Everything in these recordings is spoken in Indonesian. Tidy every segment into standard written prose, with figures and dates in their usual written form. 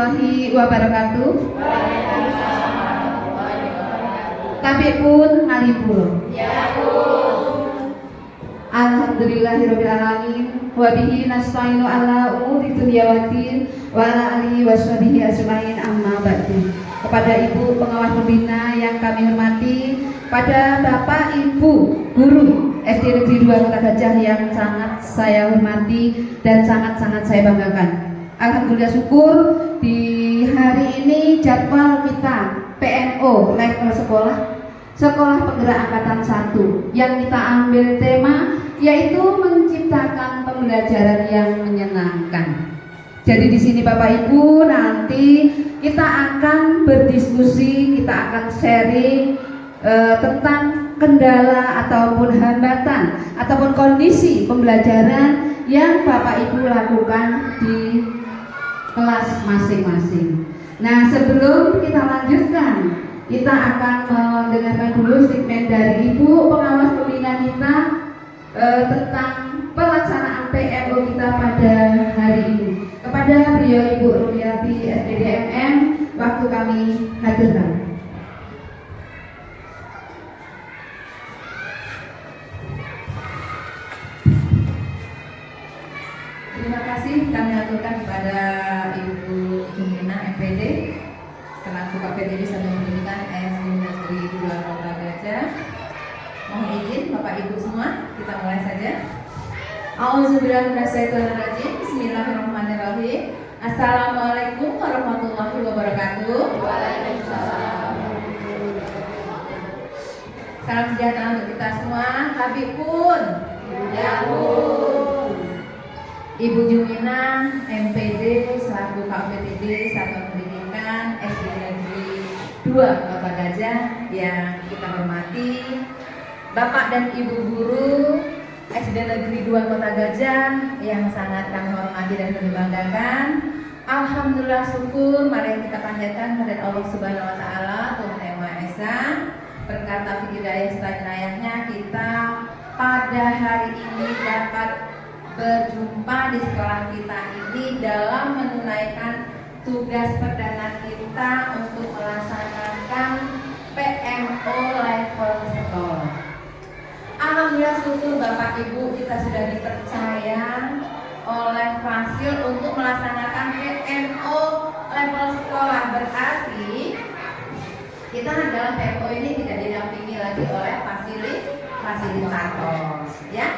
warahmatullahi wabarakatuh. Tabik pun ngalipur. Ya pun. Alhamdulillahirabbil alamin wa bihi nasta'inu ala umuri dunya waddin wa ala alihi washabihi ajmain amma ba'du. Kepada Ibu pengawas pembina yang kami hormati, pada Bapak Ibu guru SD Negeri 2 Kota Gajah yang sangat saya hormati dan sangat-sangat saya banggakan. Alhamdulillah syukur di hari ini jadwal kita PNO level sekolah penggerak angkatan 1 yang kita ambil tema yaitu menciptakan pembelajaran yang menyenangkan. Jadi di sini Bapak Ibu nanti kita akan berdiskusi, kita akan sharing tentang kendala ataupun hambatan ataupun kondisi pembelajaran yang Bapak Ibu lakukan di kelas masing-masing. Nah, sebelum kita lanjutkan, kita akan mendengarkan dulu segmen dari Ibu pengawas pembina kita tentang pelaksanaan PMO kita pada hari ini. Kepada beliau Ibu Rumiati SPDMM, waktu kami hadirkan. Terima kasih kami aturkan kepada Ibu Jumina MPD selaku KPD Satuan Pendidikan SD Negeri 2 Kota Gajah. Mohon izin Bapak Ibu semua, kita mulai saja. Auzubillahi minasyaitonir rajim. Bismillahirrahmanirrahim. Assalamualaikum warahmatullahi wabarakatuh. Waalaikumsalam. Salam sejahtera untuk kita semua. Habib pun. Ya pun. Ibu Jumina MPD selaku KPTD Satuan Pendidikan SD Negeri 2 Kota Gajah yang kita hormati, Bapak dan Ibu guru SD Negeri 2 Kota Gajah yang sangat kami hormati dan kami banggakan. Alhamdulillah syukur, mari kita panjatkan kepada Allah Subhanahu wa taala, Tuhan Yang Maha Esa. Berkat taufik hidayah serta inayahnya kita pada hari ini dapat berjumpa di sekolah kita ini dalam menunaikan tugas perdana kita untuk melaksanakan PMO level sekolah. Alhamdulillah syukur Bapak Ibu kita sudah dipercaya oleh Fasil untuk melaksanakan PMO level sekolah. Berarti kita dalam PMO ini tidak didampingi lagi oleh fasilitator, ya.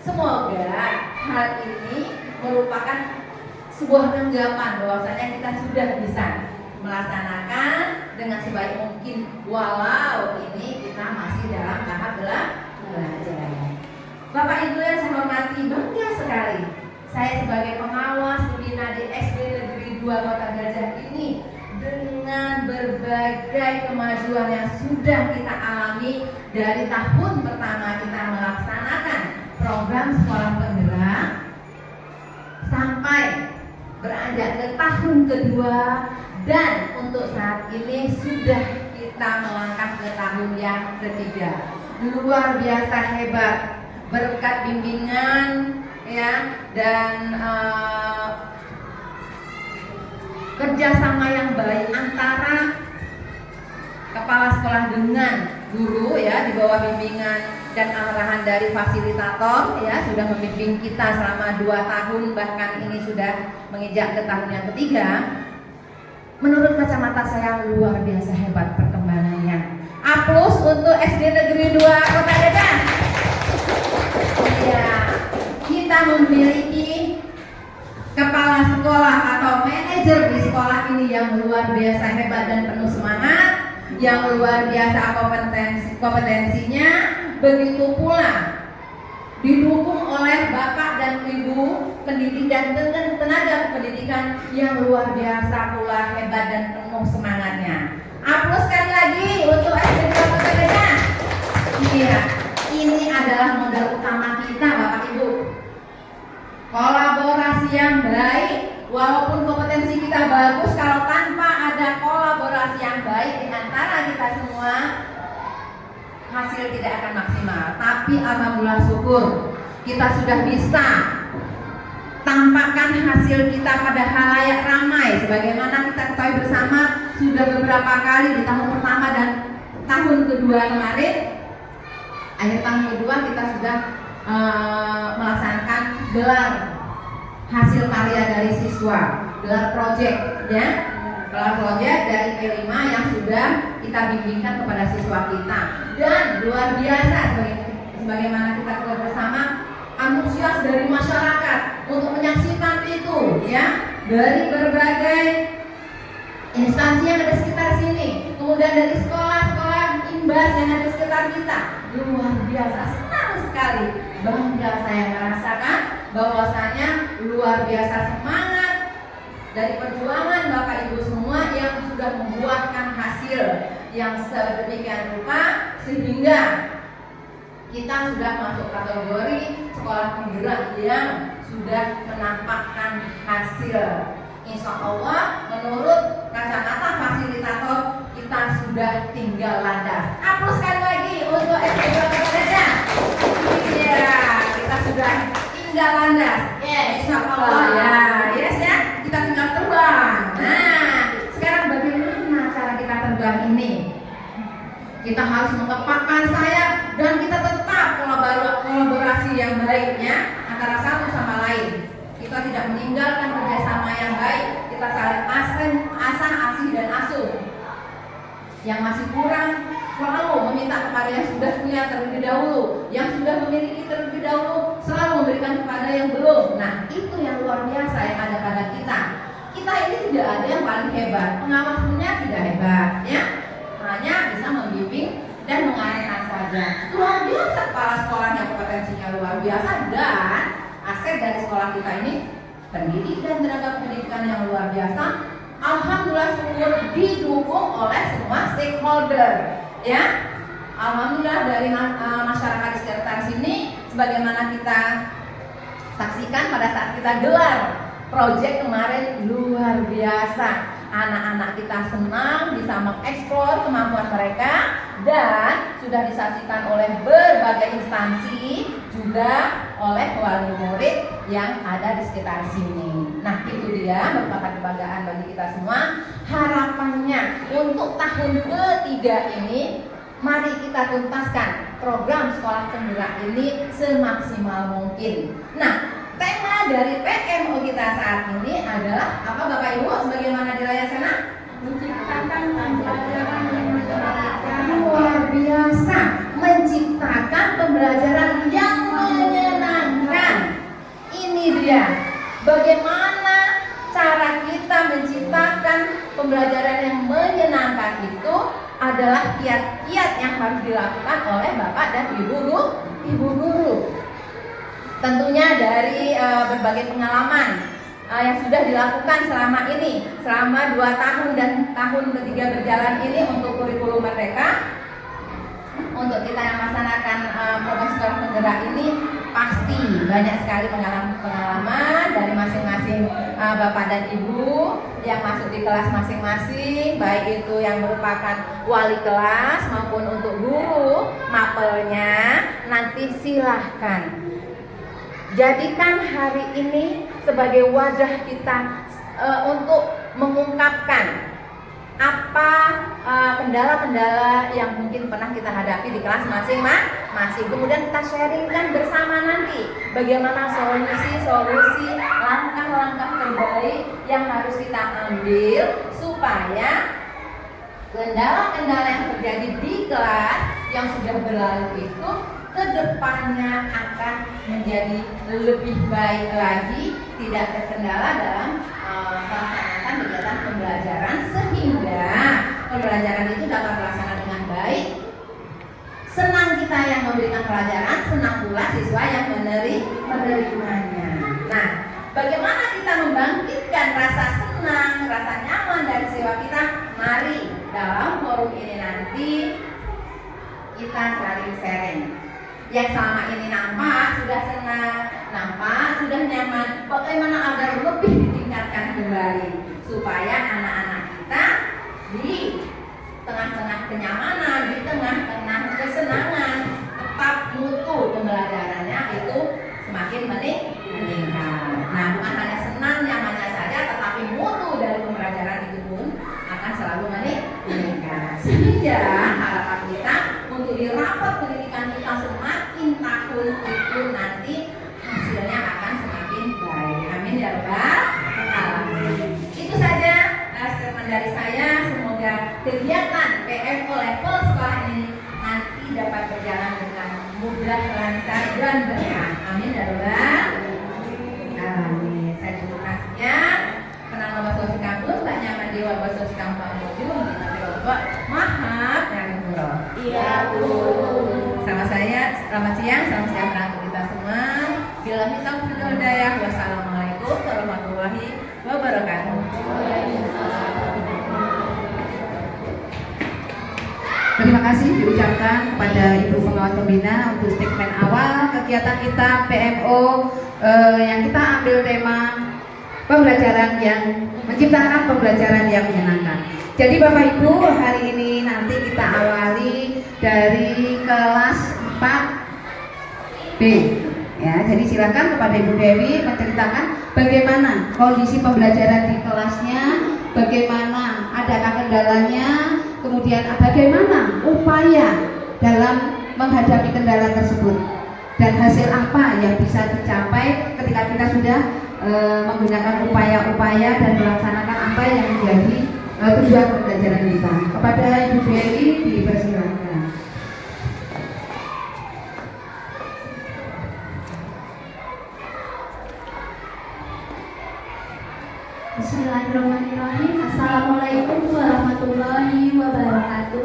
Semoga hal ini merupakan sebuah tanggapan bahwasanya kita sudah bisa melaksanakan dengan sebaik mungkin walau ini kita masih dalam tahap belajar. Bapak Ibu yang saya hormati, bangga sekali saya sebagai pengawas pembina di SD Negeri 2 Kota Gajah ini dengan berbagai kemajuan yang sudah kita alami dari tahun pertama kita melaksanakan program sekolah penggerak sampai beranjak ke tahun kedua dan untuk saat ini sudah kita melangkah ke tahun yang ketiga. Luar biasa hebat berkat bimbingan ya dan kerjasama yang baik antara kepala sekolah dengan guru ya, di bawah bimbingan dan arahan dari fasilitator ya, sudah membimbing kita selama 2 tahun, bahkan ini sudah menginjak ke tahun yang ketiga. Menurut kacamata saya luar biasa hebat perkembangannya. Aplaus untuk SD Negeri 2 Kota Gajah. Ya, kita memiliki kepala sekolah atau manajer di sekolah ini yang luar biasa hebat dan penuh semangat, yang luar biasa kompetensinya, begitu pula didukung oleh Bapak dan Ibu pendidik dan tenaga pendidikan yang luar biasa pula hebat dan penuh semangatnya. Aplaus sekali lagi untuk SD Kota Gajah. Iya, ini adalah modal utama kita Bapak Ibu. Kolaborasi yang baik, walaupun kompetensi kita bagus, kalau tanpa ada kolaborasi yang baik di antara kita semua, hasil tidak akan maksimal. Tapi alhamdulillah syukur kita sudah bisa tampakkan hasil kita pada halayak ramai. Sebagaimana kita ketahui bersama, sudah beberapa kali di tahun pertama dan tahun kedua kemarin, akhir tahun kedua kita sudah melaksanakan gelar hasil karya dari siswa, gelar project ya. Gelar project dari P5 yang sudah kita bimbingkan kepada siswa kita. Dan luar biasa sebagaimana kita ketahui bersama, antusias dari masyarakat untuk menyaksikan itu ya, dari berbagai instansi yang ada sekitar sini, kemudian dari sekolah-sekolah imbas yang ada sekitar kita. Luar biasa, senang sekali, bangga saya merasakan bahwasanya luar biasa semangat dari perjuangan Bapak Ibu semua yang sudah membuahkan hasil yang sedemikian rupa sehingga kita sudah masuk kategori sekolah penggerak yang sudah menampakkan hasil. Insya Allah menurut kacamata fasilitator kita sudah tinggal landas. Aplaus sekali lagi untuk SD2 Kepada. Iya, kita sudah tinggal landas. Insya Allah ya, yes ya, kita tinggal terbang. Nah, sekarang bagaimana cara kita terbang ini? Kita harus mengepakkan sayap dan kita tetap kolaborasi yang baiknya antara satu sama lain. Kita tidak meninggalkan kerjasama yang baik. Kita saling asah, asih dan asuh. Yang masih kurang selalu meminta kepada yang sudah punya terlebih dahulu, yang sudah memiliki terlebih dahulu selalu memberikan kepada yang belum. Nah, itu yang luar biasa yang ada pada kita. Kita ini tidak ada yang paling hebat, pengawasnya tidak hebat, ya. Hanya bisa membimbing dan mengarahkan saja. Luar biasa kepala sekolahnya, kompetensinya luar biasa, dan aset dari sekolah kita ini pendidik dan tenaga pendidikan yang luar biasa. Alhamdulillah syukur didukung oleh semua stakeholder, ya. Alhamdulillah dari masyarakat di sekitar sini, sebagaimana kita saksikan pada saat kita gelar project kemarin, luar biasa. Anak-anak kita senang bisa mengeksplor kemampuan mereka dan sudah disaksikan oleh berbagai instansi, juga oleh wali murid yang ada di sekitar sini. Nah, itu dia merupakan kebanggaan bagi kita semua. Harapannya untuk tahun ketiga ini, mari kita tuntaskan program sekolah penggerak ini semaksimal mungkin. Nah, tema dari PMO kita saat ini adalah apa Bapak Ibu? Sebagaimana di layar sana? Menciptakan pembelajaran yang menyenangkan. Luar biasa, menciptakan pembelajaran yang menyenangkan. Ini dia. Bagaimana cara kita menciptakan pembelajaran yang menyenangkan itu adalah kiat-kiat yang harus dilakukan oleh Bapak dan Ibu guru. Tentunya dari berbagai pengalaman yang sudah dilakukan selama ini, selama 2 tahun dan tahun ketiga berjalan ini untuk kurikulum merdeka. Untuk kita yang melaksanakan program sekolah penggerak ini, pasti banyak sekali pengalaman dari masing-masing Bapak dan Ibu yang masuk di kelas masing-masing, baik itu yang merupakan wali kelas maupun untuk guru mapelnya. Nanti silahkan jadikan hari ini sebagai wadah kita untuk mengungkapkan apa kendala-kendala yang mungkin pernah kita hadapi di kelas masing-masing. Kemudian kita sharingkan bersama nanti bagaimana solusi-solusi, langkah-langkah terbaik yang harus kita ambil supaya kendala-kendala yang terjadi di kelas yang sudah berlalu itu kedepannya akan menjadi lebih baik lagi, tidak terkendala dalam melaksanakan kegiatan pembelajaran, sehingga pembelajaran itu dapat terlaksana dengan baik. Senang kita yang memberikan pelajaran, senang pula siswa yang menerimanya. Nah, bagaimana kita membangkitkan rasa senang, rasa nyaman dari siswa kita? Mari dalam forum ini nanti kita saling sharing. Yang selama ini nampak sudah senang, nampak sudah nyaman, bagaimana agar lebih ditingkatkan kembali supaya anak-anak kita di tengah-tengah kenyamanan, di tengah-tengah kesenangan, tetap mutu pembelajarannya itu semakin meningkat. Nah, bukan hanya senang Saya edukasinya kenal bahasa Sikapun, banyak dewa bahasa Sikampang Boju, maaf yang murah. Iya, Bu. Sama saya, selamat siang, salam sejahtera untuk kita semua. Bila kita hidayah, wassalamualaikum warahmatullahi wabarakatuh. Terima kasih diucapkan kepada Ibu Pengawas Pembina untuk statement awal kegiatan kita PMO yang kita ambil tema pembelajaran yang menciptakan pembelajaran yang menyenangkan. Jadi Bapak Ibu, hari ini nanti kita awali dari kelas 4B. Ya, jadi silakan kepada Ibu Dewi menceritakan bagaimana kondisi pembelajaran di kelasnya, bagaimana adakah kendalanya, kemudian bagaimana upaya dalam menghadapi kendala tersebut, dan hasil apa yang bisa dicapai ketika kita sudah menggunakan upaya-upaya dan melaksanakan apa yang menjadi tujuan pembelajaran kita. Kepada Ibu Dewi dipersilakan. Bismillahirrahmanirrahim. Assalamualaikum warahmatullahi wabarakatuh.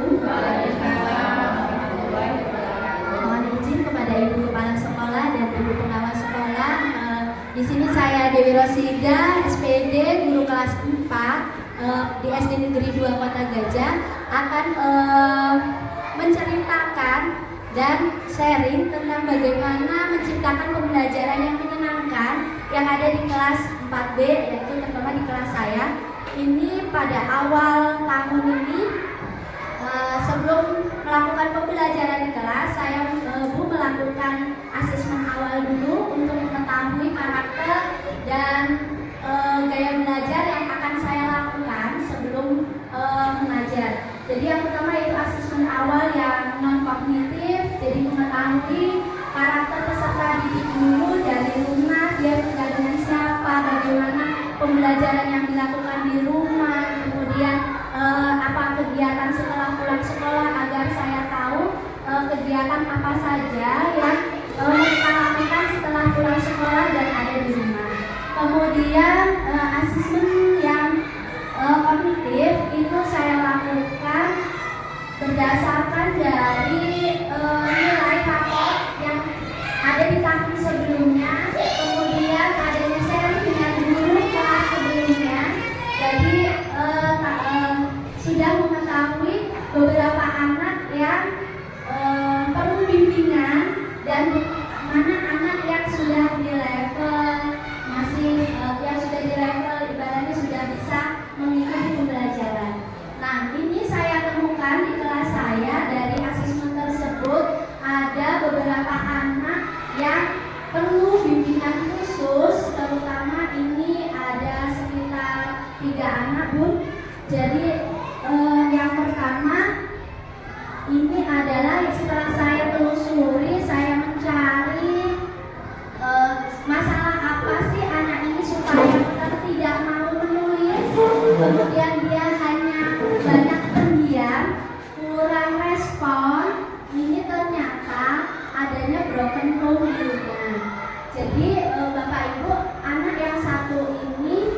Mohon izin kepada Ibu Kepala Sekolah dan Ibu Pengawas Sekolah. Di sini saya Dewi Rosida, SPD, guru kelas 4 di SD Negeri 2 Kota Gajah, akan menceritakan dan sharing tentang bagaimana menciptakan pembelajaran yang menyenangkan yang ada di kelas 4B, yaitu terutama di kelas saya. Ini pada awal tahun ini, sebelum melakukan pembelajaran di kelas, saya Bu melakukan asesmen awal dulu untuk mengetahui karakter dan gaya belajar yang akan saya lakukan sebelum mengajar. Jadi yang pertama itu asesmen awal yang non kognitif, jadi mengetahui karakter peserta didik dulu dari rumah, dia tinggal dengan siapa, bagaimana pembelajaran yang dilakukan di rumah, kemudian apa kegiatan setelah pulang sekolah, agar saya tahu kegiatan apa saja yang mereka lakukan setelah pulang sekolah dan ada di rumah. Kemudian asesmen yang kognitif itu saya lakukan berdasarkan dari nilai rapor yang ada di tahun sebelumnya, kemudian adanya sharing dengan guru kelas sebelumnya. Jadi sudah mengetahui beberapa anak yang perlu bimbingan dan mana anak yang sudah di level yang sudah di level ibaratnya sudah bisa mengikuti pembelajaran. Nah, ini saya temukan di kelas saya dari asesmen tersebut ada beberapa anak yang perlu bimbingan khusus, terutama ini ada sekitar 3 anak, Bu. Jadi yang pertama ini adalah setelah saya telusuri, saya mencari masalah apa sih anak ini supaya tidak mau menulis, kemudian dia hanya banyak pendiam, kurang respon. Ini ternyata adanya broken home di rumah. Jadi Bapak Ibu, anak yang satu ini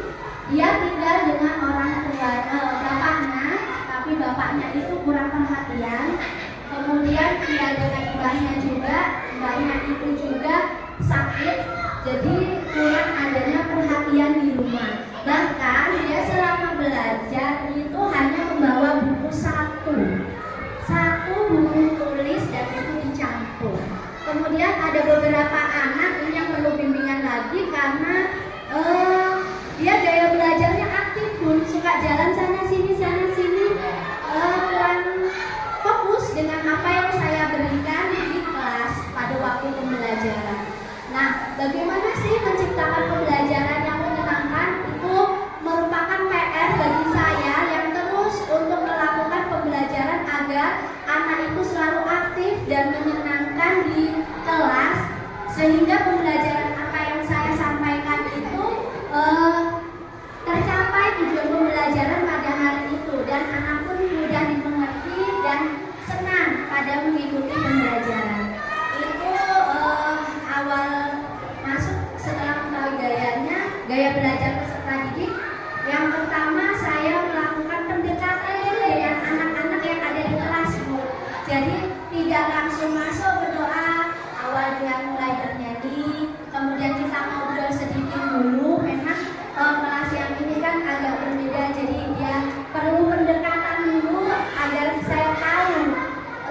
dia tinggal dengan orang tua bapaknya, tapi bapaknya itu kurang perhatian. Kemudian tinggal dengan mbahnya juga, mbahnya itu juga sakit, jadi kurang adanya perhatian di rumah. Bahkan dia selama belajar itu hanya membawa buku satu buku tulis, dan itu dicampur. Kemudian ada beberapa anak ini yang perlu bimbingan lagi karena dia gaya belajarnya aktif, pun suka jalan sana sini kurang fokus dengan apa yang saya berikan di kelas pada waktu pembelajaran. Nah, bagaimana sih menciptakan pembelajaran yang menyenangkan? Itu merupakan PR bagi saya yang terus untuk melakukan pembelajaran agar anak itu selalu aktif dan menyenangkan di kelas, sehingga pembelajaran apa yang saya sampaikan itu tercapai tujuan pembelajaran pada hari itu, dan anak pun mudah dimengerti dan senang pada mengikuti pembelajaran. Itu awal masuk gaya belajar peserta didik. Yang pertama saya melakukan pendekatan dulu dengan anak-anak yang ada di kelas, Bu. Jadi tidak langsung masuk berdoa, awal dengan mulai bernyanyi, kemudian kita ngobrol sedikit dulu. Memang kelas yang ini kan agak berbeda, jadi dia perlu pendekatan dulu agar saya tahu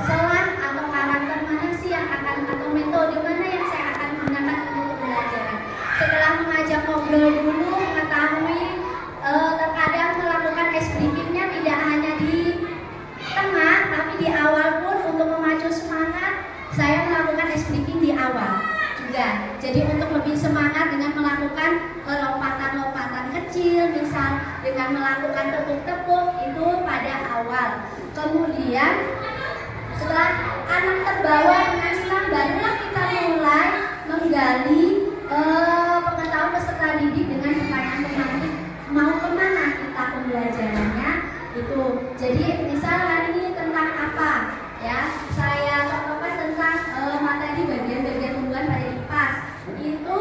selang atau karakter mana sih yang akan, atau metode mana yang saya akan gunakan untuk pembelajaran. Setelah mengajak ngobrol dulu, mengetahui terkadang melakukan ice breaking-nya tidak hanya di tengah, tapi di awal pun untuk memacu semangat, saya melakukan ice breaking di awal juga. Jadi untuk lebih semangat dengan melakukan lompatan-lompatan kecil, misal dengan melakukan tepuk-tepuk itu pada awal. Kemudian setelah anak terbawa dengan senang, barulah kita mulai menggali pengetahuan peserta didik dengan pertanyaan-pertanyaan mau kemana kita pembelajarannya itu. Jadi misal hari ini tentang apa ya, saya contohkan tentang materi bagian-bagian tumbuhan pada IPAS. Itu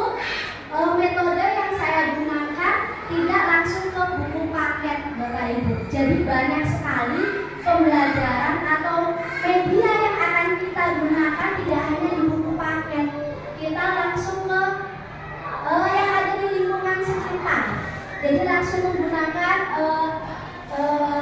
metode yang saya gunakan tidak langsung ke buku paket, Bapak Ibu. Jadi banyak sekali pembelajaran atau media yang akan kita gunakan tidak hanya di buku paket, kita langsung ke yang ada di lingkungan sekitar. Jadi langsung menggunakan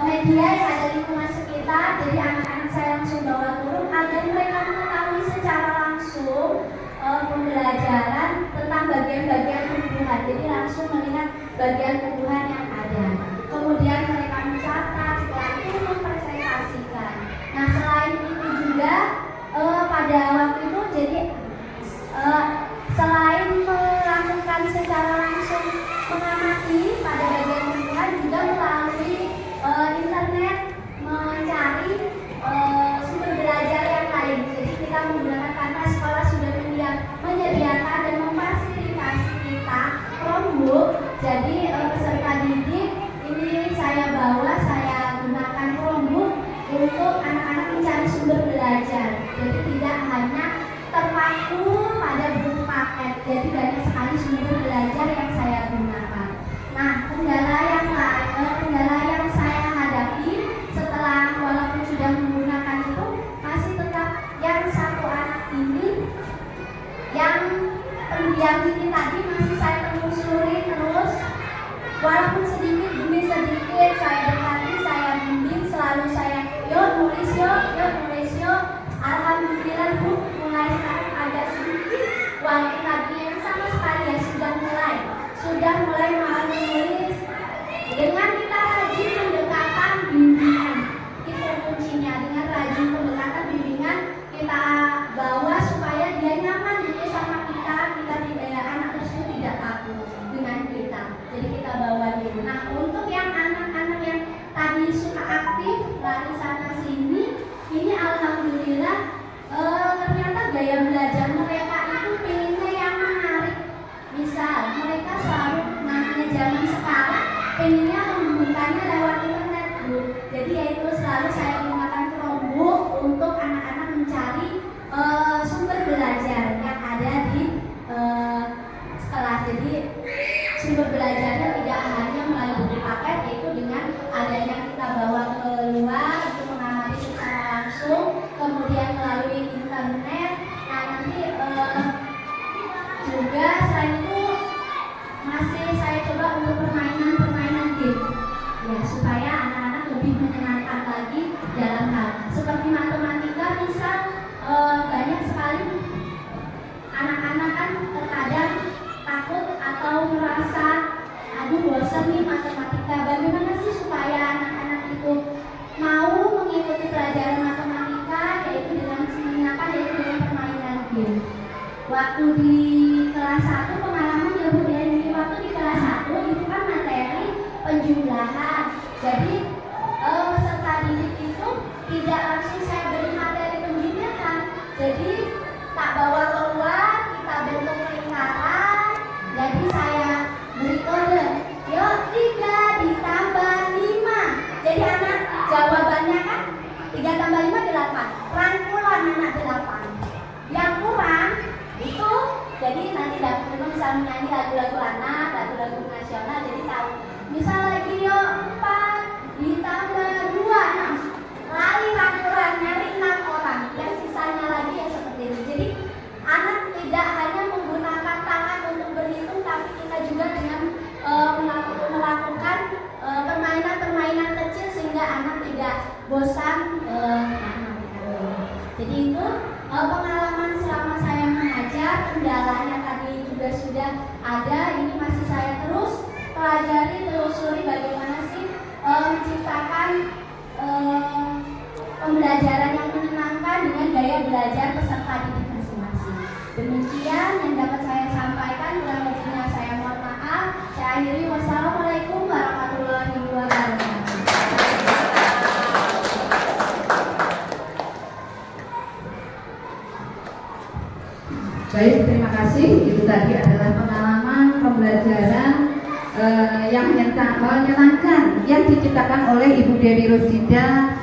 media yang ada di lingkungan sekitar. Jadi anak-anak saya langsung bawa turun agar mereka mengetahui secara langsung pembelajaran tentang bagian-bagian tumbuhan. Jadi langsung melihat bagian tumbuhan yang ada. Kemudian mereka mencatat, setelah itu mempresentasikan. Nah selain itu juga pada waktu itu jadi selain melakukan secara langsung mengamati pada bagian tumbuhan, juga melalui internet mencari sumber belajar yang lain. Jadi kita menggunakan, karena sekolah sudah menyediakan dan memfasilitasi kita Chromebook. Jadi peserta didik ini saya gunakan Chromebook untuk anak-anak mencari sumber belajar. Jadi tidak hanya terpaku pada buku paket. Jadi banyak sekali sumber belajar yang saya gunakan. Nah, kendala yang saya hadapi setelah walaupun sudah menggunakan itu, masih tetap yang satu anak ini yang pendiam ini tadi masih saya telusuri terus. Walaupun sedikit demi sedikit saya dekati, saya bimbing, selalu saya yuk nulis yuk. Alhamdulillah Bu, mulai sekarang agak sedikit, walaupun tadi yang sama sekali ya sudah mulai mau menulis. Dengan kita rajin pendekatan bimbingan, itu kuncinya. Dengan rajin pendekatan bimbingan kita bawa supaya dia nyaman gitu sama kita tidak, anak tersebut tidak takut dengan kita. Jadi kita bawa dulu. Nah untuk yang anak-anak yang tadi suka aktif lari sana sini, ini alhamdulillah ternyata gaya belajar mereka itu pengennya yang menarik. Misal mereka selalu, namanya zaman sekarang, pengennya membukanya lewat internet Bu. Jadi yaitu selalu saya gunakan Chromebook untuk anak-anak mencari sumber belajar yang ada di kelas. Jadi sumber belajarnya tidak hanya melalui buku paket, yaitu dengan adanya kita bawa keluar untuk mengamati secara langsung, kemudian melalui internet. Nah nanti juga selain itu masih saya coba untuk permainan game ya, supaya anak-anak lebih menyenangkan lagi dalam hal seperti matematika. Misal banyak sekali anak-anak kan terkadang takut atau merasa aduh bosan nih matematika. Bagaimana sih supaya anak-anak itu mau mengikuti pelajaran matematika, yaitu dengan menyenangkan, yaitu dengan permainan game. Waktu di kelas 1 pengalaman ya Bu, waktu di kelas 1 itu kan materi penjumlahan. Jadi peserta didik itu tidak langsung saya beri materi penjumlahan. Jadi tak bawa keluar, kita bentuk lingkaran. Jadi saya beri kode, yuk 3 ditambah 5. Jadi anak jawabannya kan 3 tambah 5 8. Rangkulan anak 8. Yang kurang itu, jadi nanti dapur bisa menyanyi lagu-lagu anak, lagu-lagu bosan jadi itu pengalaman selama saya mengajar, kendalanya tadi juga sudah ada, ini masih saya terus pelajari, telusuri bagaimana sih menciptakan pembelajaran yang menyenangkan dengan gaya belajar peserta didik masing-masing. Demikian yang dapat saya sampaikan, kurang lebihnya saya mohon maaf. Saya akhiri, wassalamualaikum warahmatullahi wabarakatuh. Baik, terima kasih. Itu tadi adalah pengalaman pembelajaran yang menyenangkan yang diciptakan oleh Ibu Dewi Rosida,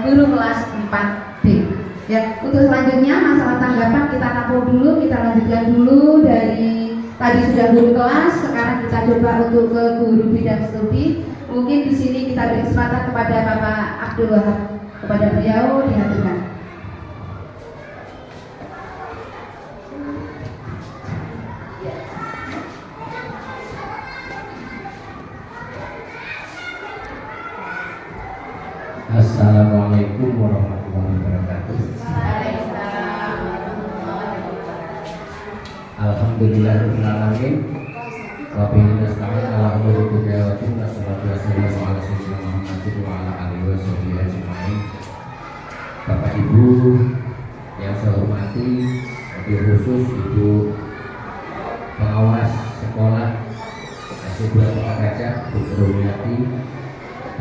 guru kelas 4D. Ya, untuk selanjutnya masalah tanggapan kita tampung dulu, kita lanjutkan dulu dari tadi sudah guru kelas, sekarang kita coba untuk ke guru bidang studi. Mungkin di sini kita beri kesempatan kepada Bapak Abdul Wahab, kepada beliau dihaturkan. Assalamualaikum warahmatullahi wabarakatuh. Alhamdulillahirabbil alamin. Wa bihi nasta'in ala umuri dunya wa din. Wassalatu wassalamu ala sayyidina Muhammadin wa ala alihi washabihi ajmain. Bapak Ibu yang saya hormati, wabil khusus Ibu pengawas sekolah SD 2 Kota Gajah, Bu Rumiati,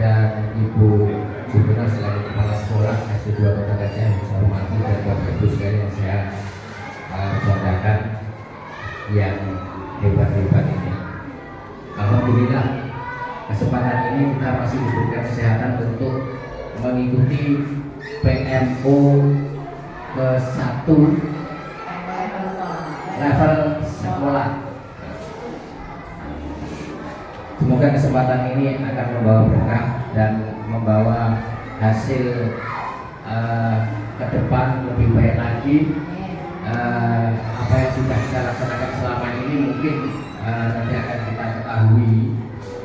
dan Ibu Juminah selaku kepala sekolah SD 2 Kota Gajah yang saya hormati, dan Bapak Ibu sekalian yang saya banggakan yang hebat-hebat ini. Alhamdulillah kesempatan ini kita masih diberikan kesehatan untuk mengikuti PMO ke-1 level sekolah. Semoga kesempatan ini akan membawa berkah dan membawa hasil ke depan lebih baik lagi. Apa yang sudah kita laksanakan selama ini mungkin nanti akan kita ketahui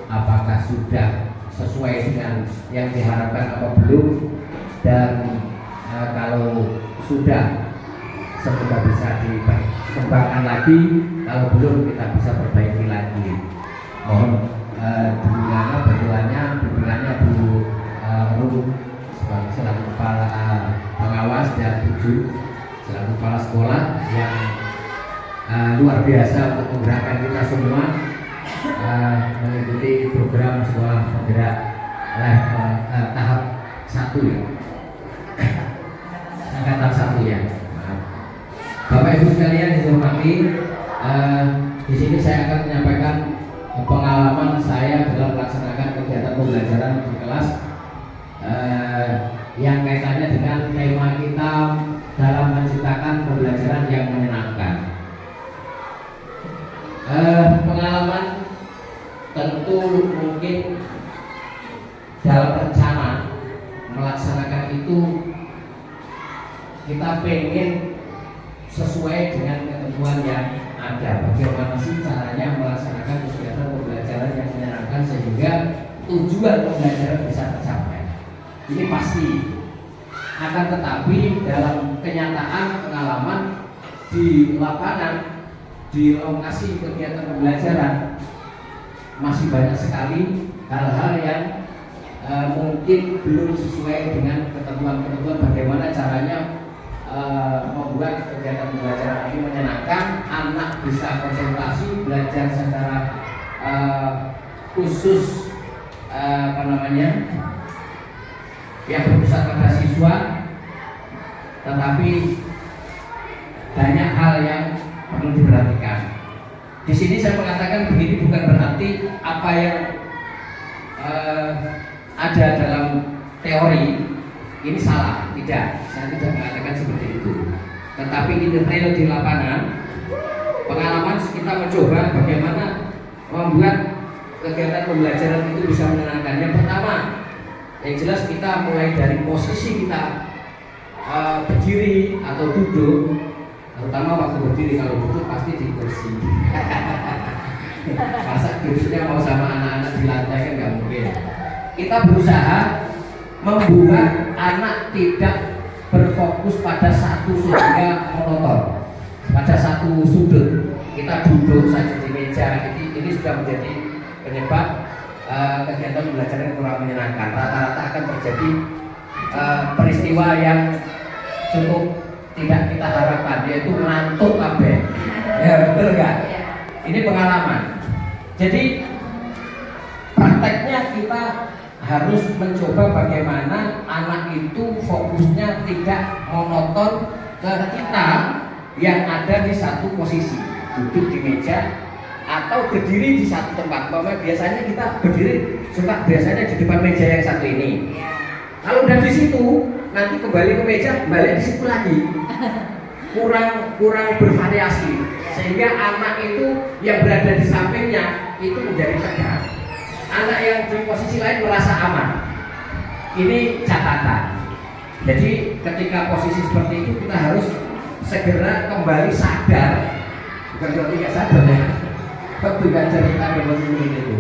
apakah sudah sesuai dengan yang diharapkan atau belum, dan kalau sudah semoga bisa dikembangkan lagi, kalau belum kita bisa perbaiki lagi. Mohon bantuannya, bimbingannya Bu Rum selaku kepala pengawas dan Bu selaku kepala sekolah yang luar biasa untuk menggerakkan kita semua mengikuti program sekolah penggerak tahap 1 ya, angkatan 1 ya. Maaf. Bapak Ibu sekalian dihormati, di sini saya akan menyampaikan pengalaman saya dalam melaksanakan kegiatan pembelajaran di kelas yang kaitannya dengan tema kita dalam menciptakan pembelajaran yang menyenangkan. Pengalaman tentu mungkin dalam rencana melaksanakan itu kita pengen sesuai dengan ketentuan yang ada. Bagaimana sih caranya melaksanakan kegiatan pembelajaran yang menyenangkan sehingga tujuan pembelajaran bisa tercapai. Ini pasti. Akan tetapi dalam kenyataan pengalaman di lapangan, di lokasi kegiatan pembelajaran masih banyak sekali hal-hal yang mungkin belum sesuai dengan ketentuan-ketentuan bagaimana caranya membuat kegiatan pembelajaran ini menyenangkan, anak bisa konsentrasi belajar secara khusus yang berpusat pada siswa, tetapi banyak hal yang perlu diperhatikan. Di sini saya mengatakan begini bukan berarti apa yang ada dalam teori ini salah, tidak. Saya tidak mengatakan seperti itu. Tetapi ini real di lapangan. Pengalaman kita mencoba bagaimana membuat kegiatan pembelajaran itu bisa menyenangkan. Yang pertama, yang jelas kita mulai dari posisi kita berdiri atau duduk, terutama waktu berdiri. Kalau duduk pasti di kursi. Masa duduknya mau sama anak-anak di lantai kan nggak mungkin. Kita berusaha membuat anak tidak berfokus pada satu sehingga monoton, pada satu sudut. Kita duduk saja di meja, ini sudah menjadi penyebab kegiatan belajar yang kurang menyenangkan. Rata-rata akan terjadi peristiwa yang cukup tidak kita harapkan, yaitu ngantuk kabeh. Ya betul kan? Ini pengalaman. Jadi prakteknya kita harus mencoba bagaimana anak itu fokusnya tidak monoton ke kita yang ada di satu posisi, duduk di meja atau berdiri di satu tempat. Biasanya kita berdiri biasanya di depan meja yang satu ini. Kalau udah di situ, nanti kembali ke meja, balik di situ lagi. Kurang bervariasi, sehingga anak itu yang berada di sampingnya itu menjadi tegang. Anak yang di posisi lain merasa aman. Ini catatan. Jadi ketika posisi seperti itu kita harus segera kembali sadar, bukan berarti nggak sadar ya. Waktu belajar kita itu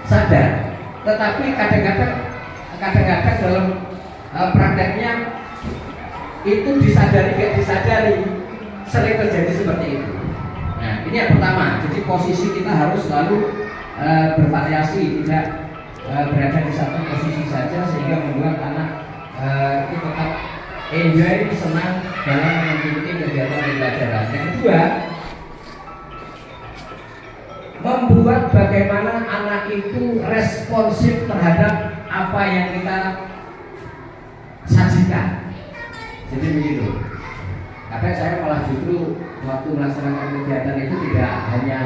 sadar. Tetapi kadang-kadang dalam prakteknya itu disadari nggak disadari, sering terjadi seperti itu. Nah, ini yang pertama. Jadi posisi kita harus selalu bervariasi, tidak berada di satu posisi saja, sehingga membuat anak itu tetap enjoy, senang dalam mengikuti kegiatan pembelajaran. Yang kedua, membuat bagaimana anak itu responsif terhadap apa yang kita sajikan. Jadi begitu. Kadang saya malah justru waktu melaksanakan kegiatan itu tidak hanya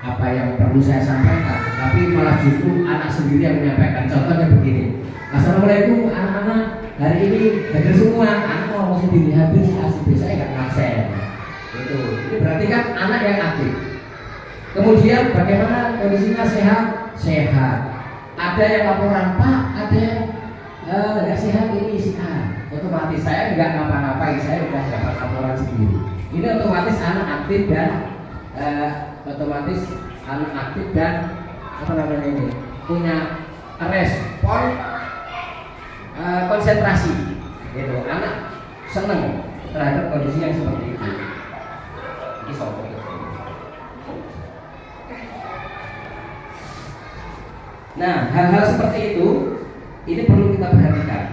apa yang perlu saya sampaikan, tapi malah justru anak sendiri yang menyampaikan. Contohnya begini: Assalamualaikum anak-anak, hari ini hadir semua. Anak mau sendiri habis asik, saya nggak ngaksen. Itu. Ini berarti kan anak yang aktif. Kemudian bagaimana kondisinya, sehat. Ada yang laporan, Pak, ada yang nggak sehat, ini si A. Otomatis saya nggak ngapa-ngapain, saya udah dapat laporan sendiri. Ini otomatis anak aktif dan punya respon konsentrasi. Gitu. Anak seneng terhadap kondisi yang seperti itu. Ini soal. Nah, hal-hal seperti itu ini perlu kita perhatikan.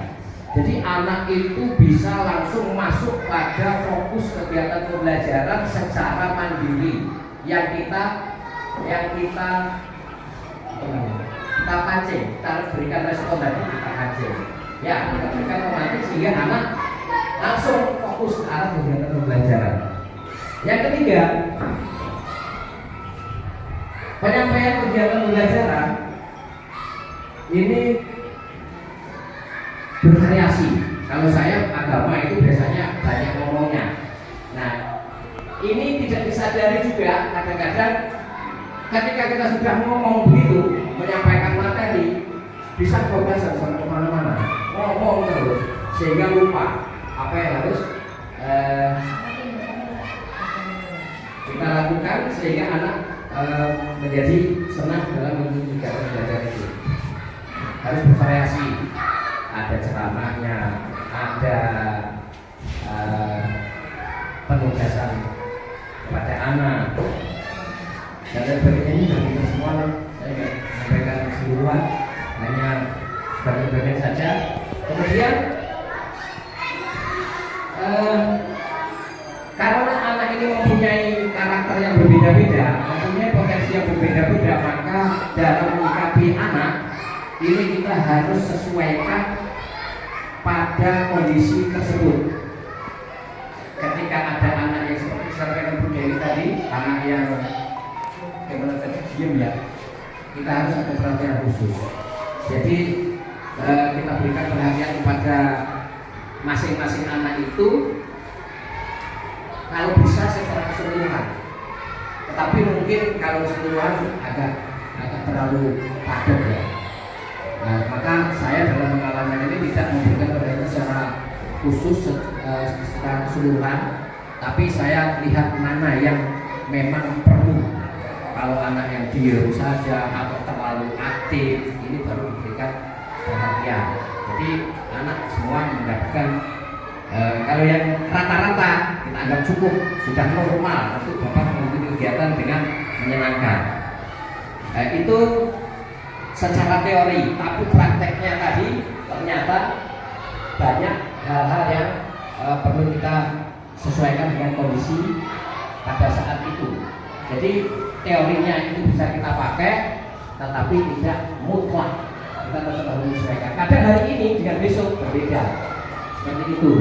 Jadi anak itu bisa langsung masuk pada fokus kegiatan pembelajaran secara mandiri yang kita pancing, kita berikan respon tadi, kita pancing. Ya, kita berikan romantis sehingga anak langsung fokus ke arah kegiatan pembelajaran. Yang ketiga, penyampaian kegiatan pembelajaran ini bervariasi. Kalau saya agama itu biasanya banyak ngomongnya. Nah, ini tidak disadari juga kadang-kadang ketika kita sudah ngomong begitu, menyampaikan materi, bisa kebablasan sampai kemana-mana, ngomong terus sehingga lupa apa yang harus kita lakukan sehingga anak menjadi senang dalam mengikuti kegiatan belajar itu. Harus bervariasi. Ada ceramahnya, ada penugasan kepada anak, dan sebagainya. Ini dari kita semua. Saya nggak sampaikan keseluruhan, hanya sebagian saja. Kemudian karena anak ini mempunyai karakter yang berbeda-beda, mempunyai potensi yang berbeda-beda, maka dalam menyikapi anak ini kita harus sesuaikan pada kondisi tersebut. Ketika ada anak yang seperti disampaikan Bu Dewi tadi, anak yang bagaimana tadi diam ya, kita harus ada perhatian khusus. Jadi kita berikan perhatian kepada masing-masing anak itu, kalau bisa secara keseluruhan. Tetapi mungkin kalau keseluruhan agak terlalu padat ya. Nah, maka saya dalam pengalaman ini tidak memberikan perhatian secara khusus secara keseluruhan, tapi saya lihat mana yang memang perlu. Kalau anak yang diam saja atau terlalu aktif, ini baru diberikan perhatian. Jadi anak semua mendapatkan kalau yang rata-rata kita anggap cukup, sudah normal, itu Bapak mengikuti kegiatan dengan menyenangkan. Itu secara teori, tapi prakteknya tadi ternyata banyak hal-hal yang perlu kita sesuaikan dengan kondisi pada saat itu. Jadi teorinya itu bisa kita pakai, tetapi tidak mutlak. Kita tetap harus menyesuaikan. Kadang hari ini dengan besok berbeda, seperti itu.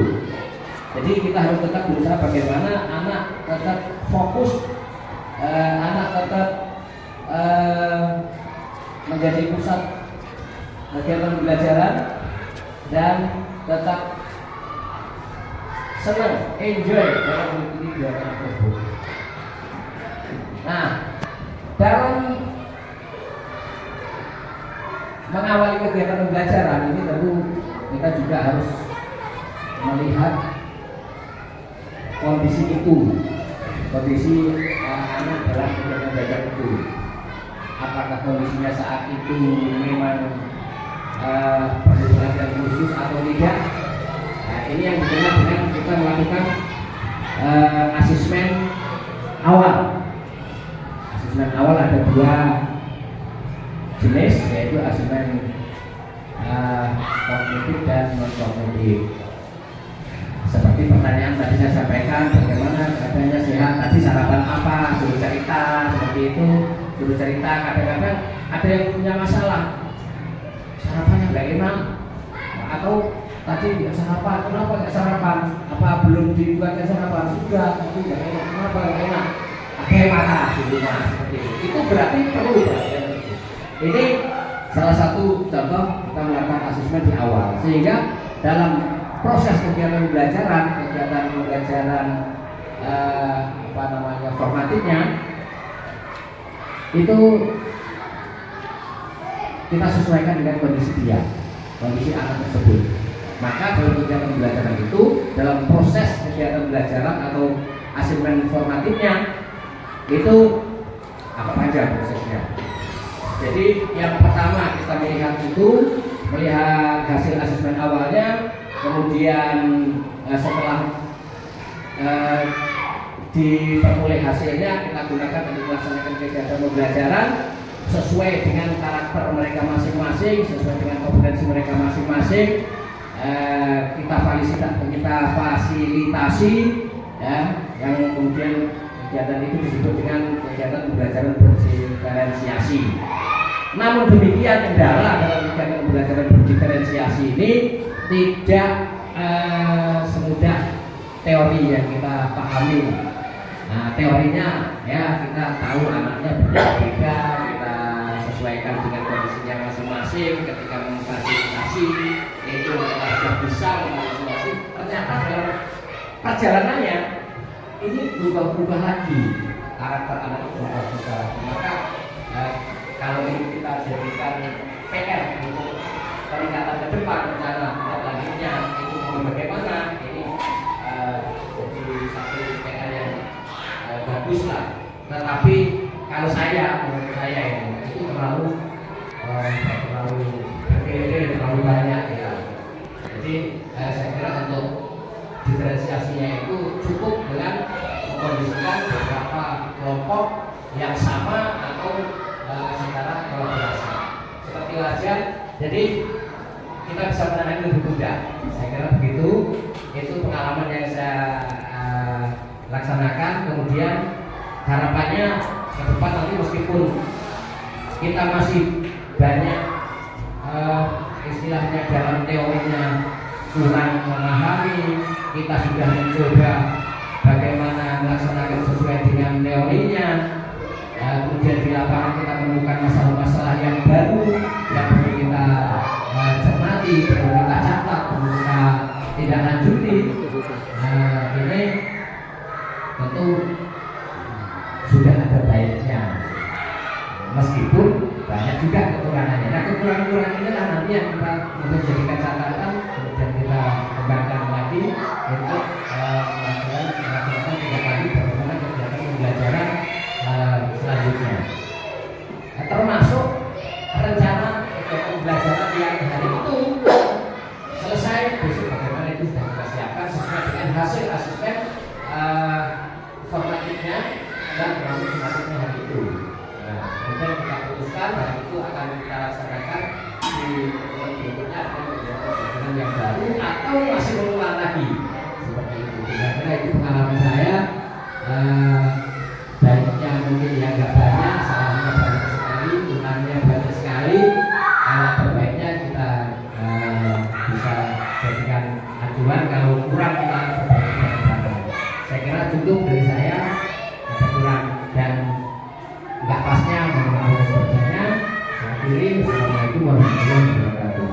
Jadi kita harus tetap berusaha bagaimana anak tetap fokus, anak tetap menjadi pusat kegiatan pembelajaran dan tetap senang, enjoy dalam mengikuti kegiatan tersebut. Nah, dalam mengawali kegiatan pembelajaran ini tentu kita juga harus melihat kondisi itu, kondisi anak dalam kegiatan belajar itu. Apakah kondisinya saat itu memang perlu perhatian khusus atau tidak? Nah, ini yang berkenaan dengan kita melakukan asesmen awal. Asesmen awal ada dua jenis, yaitu asesmen kognitif dan non kognitif. Seperti pertanyaan tadi saya sampaikan, bagaimana keadaannya sehat, tadi sarapan apa, suruh cerita, seperti itu, suruh cerita. Kadang-kadang ada yang punya masalah, sarapannya nggak enak, atau tadi nggak sarapan, kenapa nggak sarapan? Apa belum dibuatkan sarapan? Sudah, tapi nggak enak, kenapa nggak enak? Bagaimana di rumah seperti itu? Itu berarti perlu perhatian. Ini salah satu contoh kita melakukan asesmen di awal, sehingga dalam proses kegiatan pembelajaran formatifnya itu kita sesuaikan dengan kondisi dia, kondisi anak tersebut. Maka dalam kegiatan pembelajaran itu, dalam proses kegiatan pembelajaran atau asesmen formatifnya itu apa saja prosesnya. Jadi yang pertama kita melihat hasil asesmen awalnya. Kemudian setelah diperoleh hasilnya, kita gunakan untuk melaksanakan kegiatan pembelajaran sesuai dengan karakter mereka masing-masing, sesuai dengan kompetensi mereka masing-masing. Kita fasilitasi, ya, yang kemudian kegiatan itu disebut dengan kegiatan pembelajaran berdiferensiasi. Namun demikian, kendala dalam kegiatan pembelajaran berdiferensiasi ini tidak semudah teori yang kita pahami. Nah, teorinya ya kita tahu anaknya berbeda, kita sesuaikan dengan kondisinya masing-masing. Ketika memfasilitasi itu kita sudah bisa memfasilitasi. Ternyata dalam perjalanannya ini berubah-ubah lagi, karakter anak berubah-ubah. Maka kalau ini kita jadikan PR untuk peningkatan ke depan, rencana selanjutnya itu mau bagaimana, ini jadi satu PR yang bagus lah. Tetapi kalau menurut saya itu terlalu berkeliling, terlalu banyak ya. Jadi saya kira untuk diferensiasinya itu cukup dengan mengkondisikan beberapa kelompok yang sama atau secara kolaborasi. Seperti wajar, jadi kita bisa menangani lebih mudah. Saya kira begitu. Itu pengalaman yang saya laksanakan. Kemudian harapannya ke depan nanti meskipun kita masih banyak istilahnya dalam teorinya kurang memahami, kita sudah mencoba bagaimana melaksanakan sesuai dengan teorinya. Kemudian di lapangan kita menemukan masalah-masalah yang baru yang perlu kita cermati, perlu kita catat, perlu kita tidak lanjuti. Ini tentu sudah ada baiknya, meskipun banyak juga kekurangannya. Nah, kekurangan-kekurangan inilah nanti yang kita menjadikan catatan, kemudian kita kembangkan lagi untuk melakukan tidak lagi bagaimana kegiatan pembelajaran selanjutnya. Termasuk rencana sifatnya hari itu. Nah, kemudian kita putuskan hari itu akan kita laksanakan di berikutnya akan kegiatan yang baru atau masih mengulang lagi seperti itu. Kira-kira itu pengalaman saya. Baiknya mungkin yang nggak banyak, salahnya banyak sekali, kurangnya banyak sekali. Kalau terbaiknya kita bisa jadikan acuan, kalau kurang kita perbaiki bareng-bareng. Saya kira cukup dari saya, ada kurang dan nggak pasnya mohon maaf dan sebagainya. Saya akhiri. Assalamualaikum warahmatullahi wabarakatuh.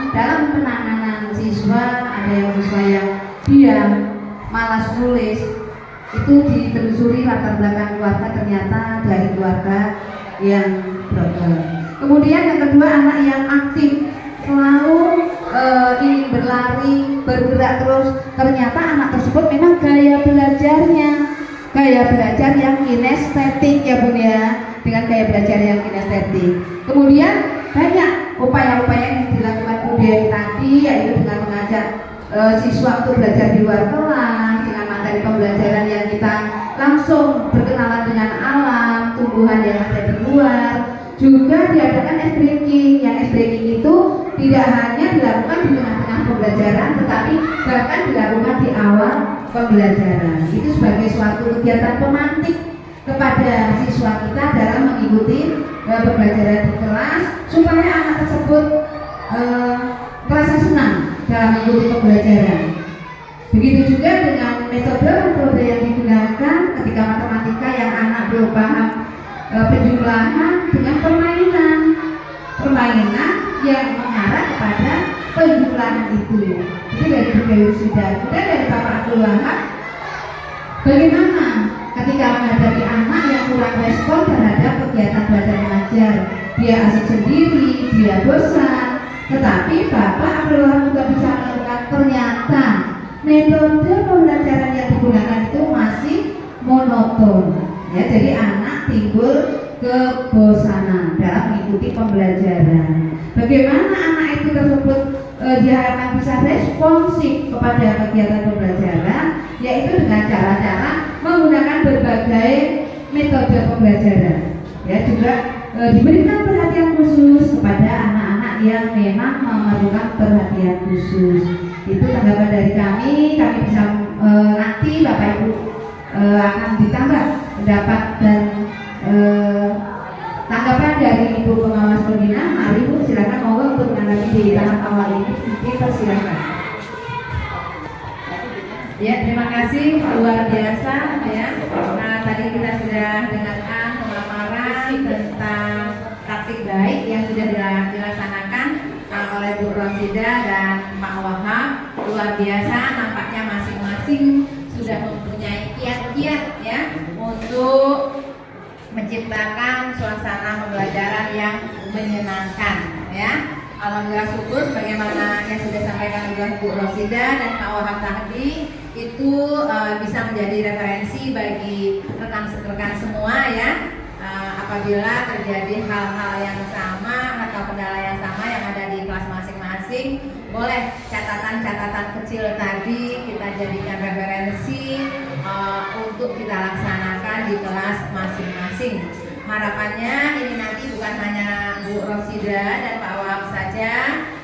Dalam penanganan siswa, ada yang siswa yang diam, malas nulis, itu ditelusuri latar belakang keluarga, ternyata dari keluarga yang broken. Kemudian yang kedua, anak yang aktif, selalu ingin berlari, bergerak terus, ternyata anak tersebut memang gaya belajar yang kinestetik ya Bun ya, dengan gaya belajar yang kinestetik. Kemudian banyak upaya-upaya yang dilakukan Bu Dewi tadi, yaitu dengan mengajak siswa untuk belajar di luar kelas dengan materi pembelajaran yang kita langsung berkenalan dengan alam, tumbuhan yang ada di luar. Juga diadakan ice breaking, yang ice breaking itu tidak hanya dilakukan di tengah-tengah pembelajaran, tetapi bahkan dilakukan di awal pembelajaran. Itu sebagai suatu kegiatan pemantik kepada siswa kita dalam mengikuti pembelajaran di kelas, supaya anak tersebut merasa senang dalam mengikuti pembelajaran. Begitu juga dengan metode yang digunakan ketika matematika yang anak belum paham penjumlahan, dengan permainan yang mengarah kepada penjumlahan itu. Itu dari Bu Dewi sudah. Kemudian dari Bapak Abdul Wahab, bagaimana ketika menghadapi anak yang kurang respon terhadap kegiatan belajar mengajar, dia asik sendiri, dia bosan, tetapi Bapak Abdul Wahab juga bisa melakukan, ternyata metode pembelajaran yang digunakan itu masih monoton. Ya, jadi anak timbul kebosanan dalam mengikuti pembelajaran. Bagaimana anak itu tersebut diharapkan bisa responsif kepada kegiatan pembelajaran, yaitu dengan cara-cara menggunakan berbagai metode pembelajaran. Ya, juga diberikan perhatian khusus kepada anak-anak yang memang memerlukan perhatian khusus. Itu tanggapan dari kami bisa nanti Bapak Ibu akan ditambah pendapat dan tanggapan dari Ibu Pengawas Pembina. Mari Bu, silakan monggo untuk menanggapi di tahap awal ini. Kita silakan. Ya, terima kasih, luar biasa ya. Nah, tadi kita sudah dengarkan pemaparan tentang praktik baik yang sudah dilaksanakan oleh Bu Rosida dan Pak Wahab. Luar biasa, nampaknya masing-masing sudah mempunyai kiat-kiat ya untuk menciptakan suasana pembelajaran yang menyenangkan ya. Alhamdulillah syukur bagaimana yang sudah disampaikan oleh Bu Rosida dan Pak Wahab tadi itu bisa menjadi referensi bagi rekan-rekan semua ya. Apabila terjadi hal-hal yang sama atau kendala yang sama yang ada di kelas masing-masing, boleh catatan-catatan kecil tadi kita jadikan referensi untuk kita laksanakan di kelas masing-masing. Harapannya ini nanti bukan hanya Bu Rosida dan Pak Wahab saja,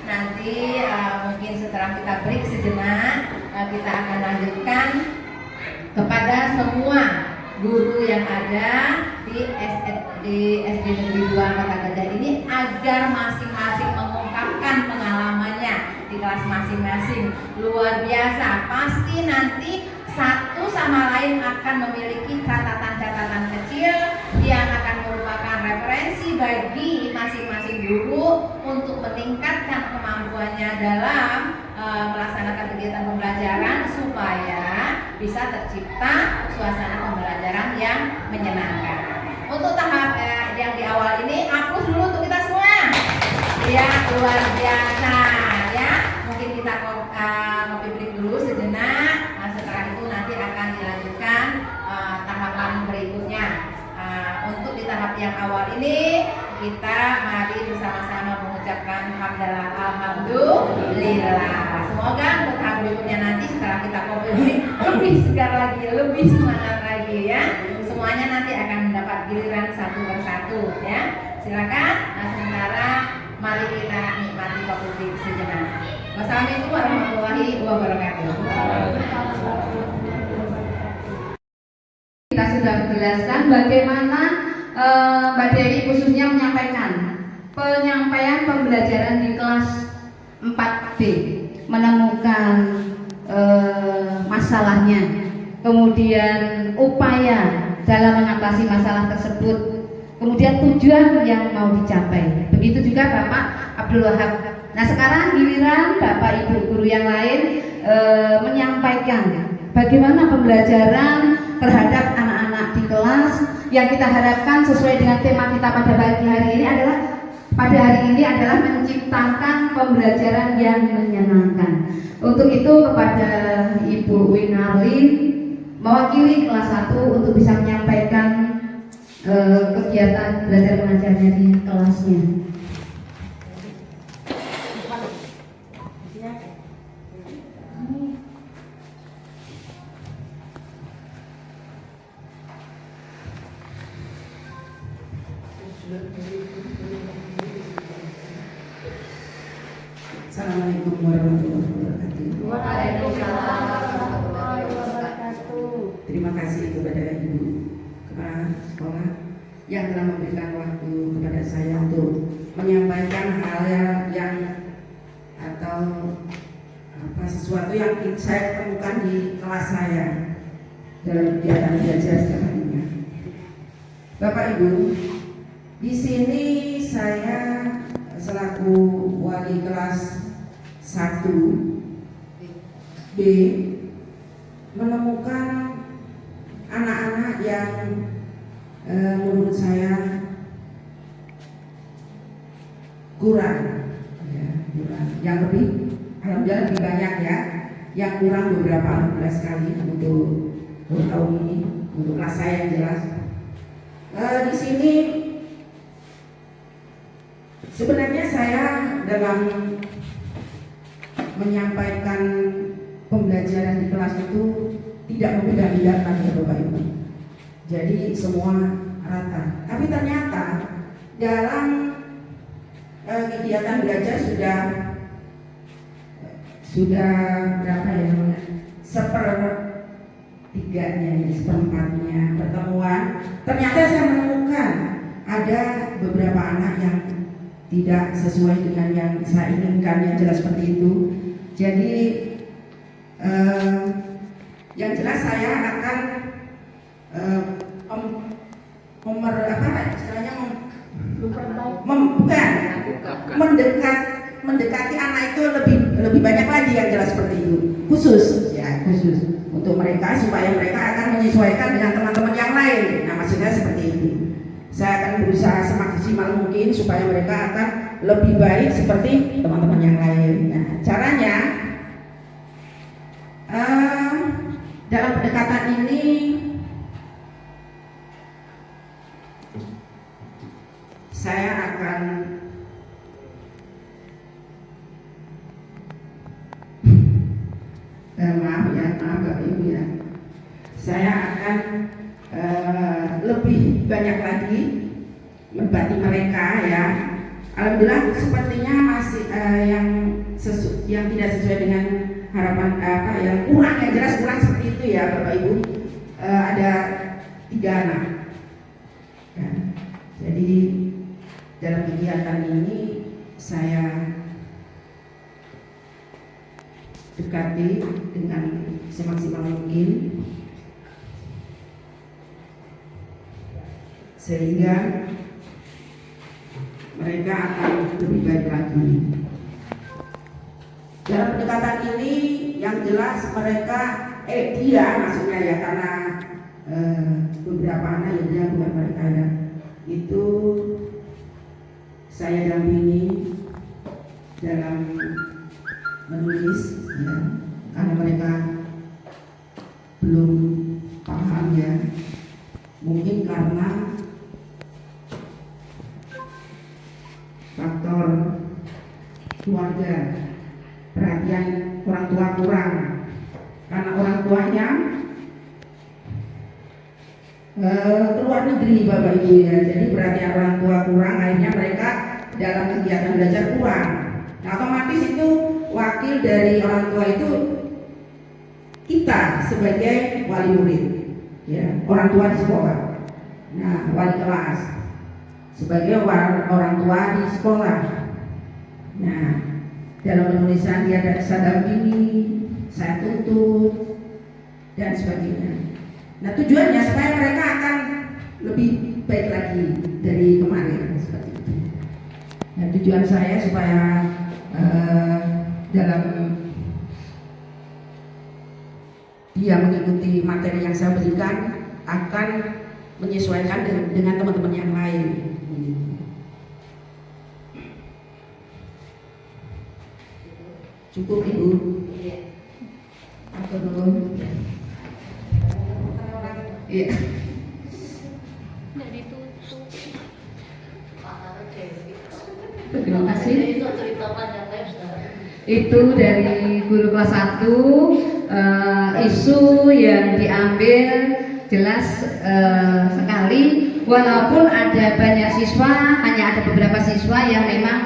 nanti mungkin setelah kita break sejenak kita akan lanjutkan kepada semua guru yang ada di SD Negeri 2 Kota Gajah ini, agar masing-masing mengungkapkan pengalamannya di kelas masing-masing. Luar biasa, pasti nanti satu sama lain akan memiliki catatan-catatan kecil yang akan merupakan referensi bagi masing-masing guru untuk meningkatkan kemampuannya dalam melaksanakan kegiatan pembelajaran supaya bisa tercipta suasana pembelajaran yang menyenangkan. Untuk tahap yang di awal ini, aplaus dulu untuk kita semua. Ya, luar biasa ya. Mungkin kita ngopi break dulu sejenak. Setelah itu nanti akan dilanjutkan tahapan berikutnya. Untuk di tahap yang awal ini kita mari bersama-sama mengucapkan ucapkan alhamdulillah. Semoga untuk tahap berikutnya nanti setelah kita kompetisi lebih segar lagi, lebih semangat lagi ya. Semuanya nanti akan mendapat giliran satu persatu ya. Silakan. Nah sementara mari kita nikmati kopi sejenak. Wassalamualaikum warahmatullahi wabarakatuh. Kita sudah menjelaskan bagaimana Mbak Dewi khususnya menyampaikan penyampaian pembelajaran di kelas 4B, menemukan masalahnya, kemudian upaya dalam mengatasi masalah tersebut, kemudian tujuan yang mau dicapai. Begitu juga Bapak Abdul Wahab. Nah sekarang giliran Bapak Ibu guru yang lain menyampaikan bagaimana pembelajaran terhadap anak-anak di kelas yang kita harapkan sesuai dengan tema kita pada pagi hari ini adalah menciptakan pembelajaran yang menyenangkan. Untuk itu kepada Ibu Winarlin mewakili kelas 1 untuk bisa menyampaikan kegiatan belajar mengajarnya di kelasnya. Assalamualaikum warahmatullahi wabarakatuh. Waalaikumsalam warahmatullahi wabarakatuh. Terima kasih kepada Ibu Kepala Sekolah yang telah memberikan waktu kepada saya untuk menyampaikan hal yang atau sesuatu yang saya temukan di kelas saya dalam kegiatan belajar setiap harinya. Bapak Ibu, di sini saya selaku wali kelas 1B menemukan anak-anak yang menurut saya kurang, yang lebih, alhamdulillah lebih banyak ya, yang kurang beberapa alhamdulillah sekali untuk tahun ini, untuk kelas saya yang jelas. Di sini sebenarnya saya dalam menyampaikan pembelajaran di kelas itu tidak membeda-bedakan ya Bapak Ibu. Jadi semua rata. Tapi ternyata dalam kegiatan belajar sudah berapa ya namanya? Seperempatnya pertemuan. Ternyata saya menemukan ada beberapa anak yang tidak sesuai dengan yang saya inginkan, yang jelas seperti itu. Jadi yang jelas saya akan mendekati anak itu lebih banyak lagi, yang jelas seperti itu. Khusus untuk mereka supaya mereka akan menyesuaikan dengan teman-teman yang lain. Nah maksudnya seperti itu. Saya akan berusaha semaksimal mungkin supaya mereka akan lebih baik seperti teman-teman yang lain. Nah, caranya dalam pendekatan ini saya akan maaf Bapak Ibu ya, saya akan lebih banyak lagi membati mereka ya. Alhamdulillah sepertinya masih yang tidak sesuai dengan harapan yang kurang, yang jelas kurang seperti itu ya Bapak Ibu. Ada 3 anak ya. Jadi dalam kegiatan ini saya dekati dengan semaksimal mungkin sehingga mereka akan lebih baik lagi. Dalam pendekatan ini yang jelas mereka dia maksudnya ya, karena beberapa anak yang dia bukan mereka ya, itu saya dampingi dalam menulis ya, karena mereka belum paham ya, mungkin karena faktor orang tua kurang karena orang tuanya keluar negeri Bapak Ibu ya. Jadi berarti orang tua kurang, akhirnya mereka dalam kegiatan belajar kurang. Nah, otomatis itu wakil dari orang tua itu kita sebagai wali murid, ya, orang tua di sekolah. Nah, wali kelas sebagai orang tua di sekolah. Nah, dalam penulisan dia ada saya dampingi, saya tuntut dan sebagainya. Nah, tujuannya supaya mereka akan lebih baik lagi dari kemarin seperti itu. Nah, tujuan saya supaya dalam dia mengikuti materi yang saya berikan akan menyesuaikan dengan teman-teman yang lain. Cukup Ibu. Aku dulu. Iya. Terima kasih. Itu dari guru kelas 1, isu yang diambil jelas sekali, walaupun ada banyak siswa, hanya ada beberapa siswa yang memang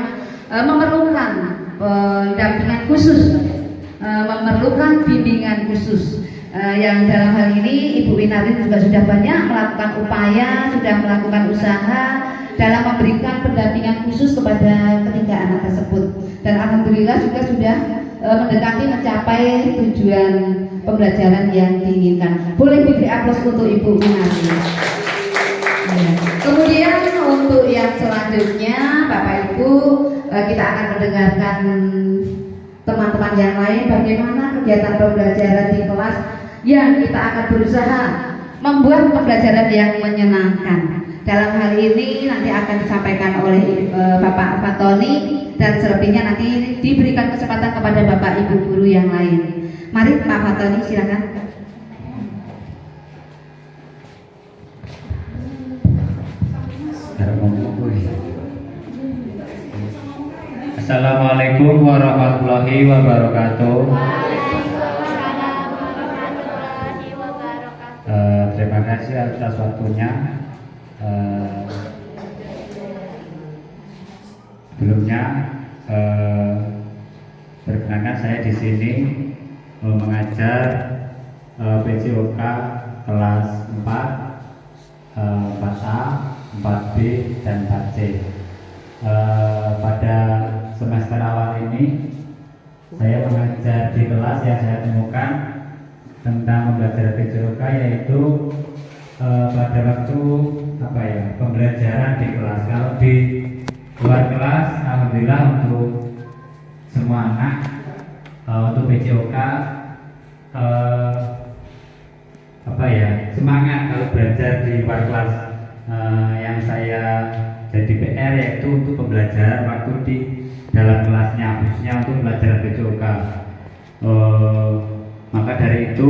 memerlukan pendampingan khusus, memerlukan bimbingan khusus. Yang dalam hal ini Ibu Winarin juga sudah banyak melakukan upaya, sudah melakukan usaha dalam memberikan pendampingan khusus kepada ketiga anak tersebut, dan alhamdulillah juga sudah mendekati mencapai tujuan pembelajaran yang diinginkan. Boleh diberi aplaus untuk Ibu Winarin. Kemudian untuk yang selanjutnya Bapak Ibu, kita akan mendengarkan teman-teman yang lain bagaimana kegiatan pembelajaran di kelas yang kita akan berusaha membuat pembelajaran yang menyenangkan. Dalam hal ini nanti akan disampaikan oleh Bapak Fatoni, dan selebihnya nanti diberikan kesempatan kepada Bapak Ibu guru yang lain. Mari Pak Fatoni, silakan. Assalamualaikum warahmatullahi wabarakatuh. Terima kasih atas waktunya. Sebelumnya perkenalkan, saya di sini mengajar PJOK kelas 4, 4A, 4B, dan 4C. Pada semester awal ini saya mengajar di kelas yang saya temukan tentang pembelajaran PJOK, yaitu pada waktu pembelajaran di kelas. Kalau di luar kelas, alhamdulillah untuk semua anak untuk PJOK semangat kalau belajar di luar kelas. Yang saya jadi PR yaitu untuk pembelajaran waktu di dalam kelasnya, khususnya untuk pembelajaran PJOK. Maka dari itu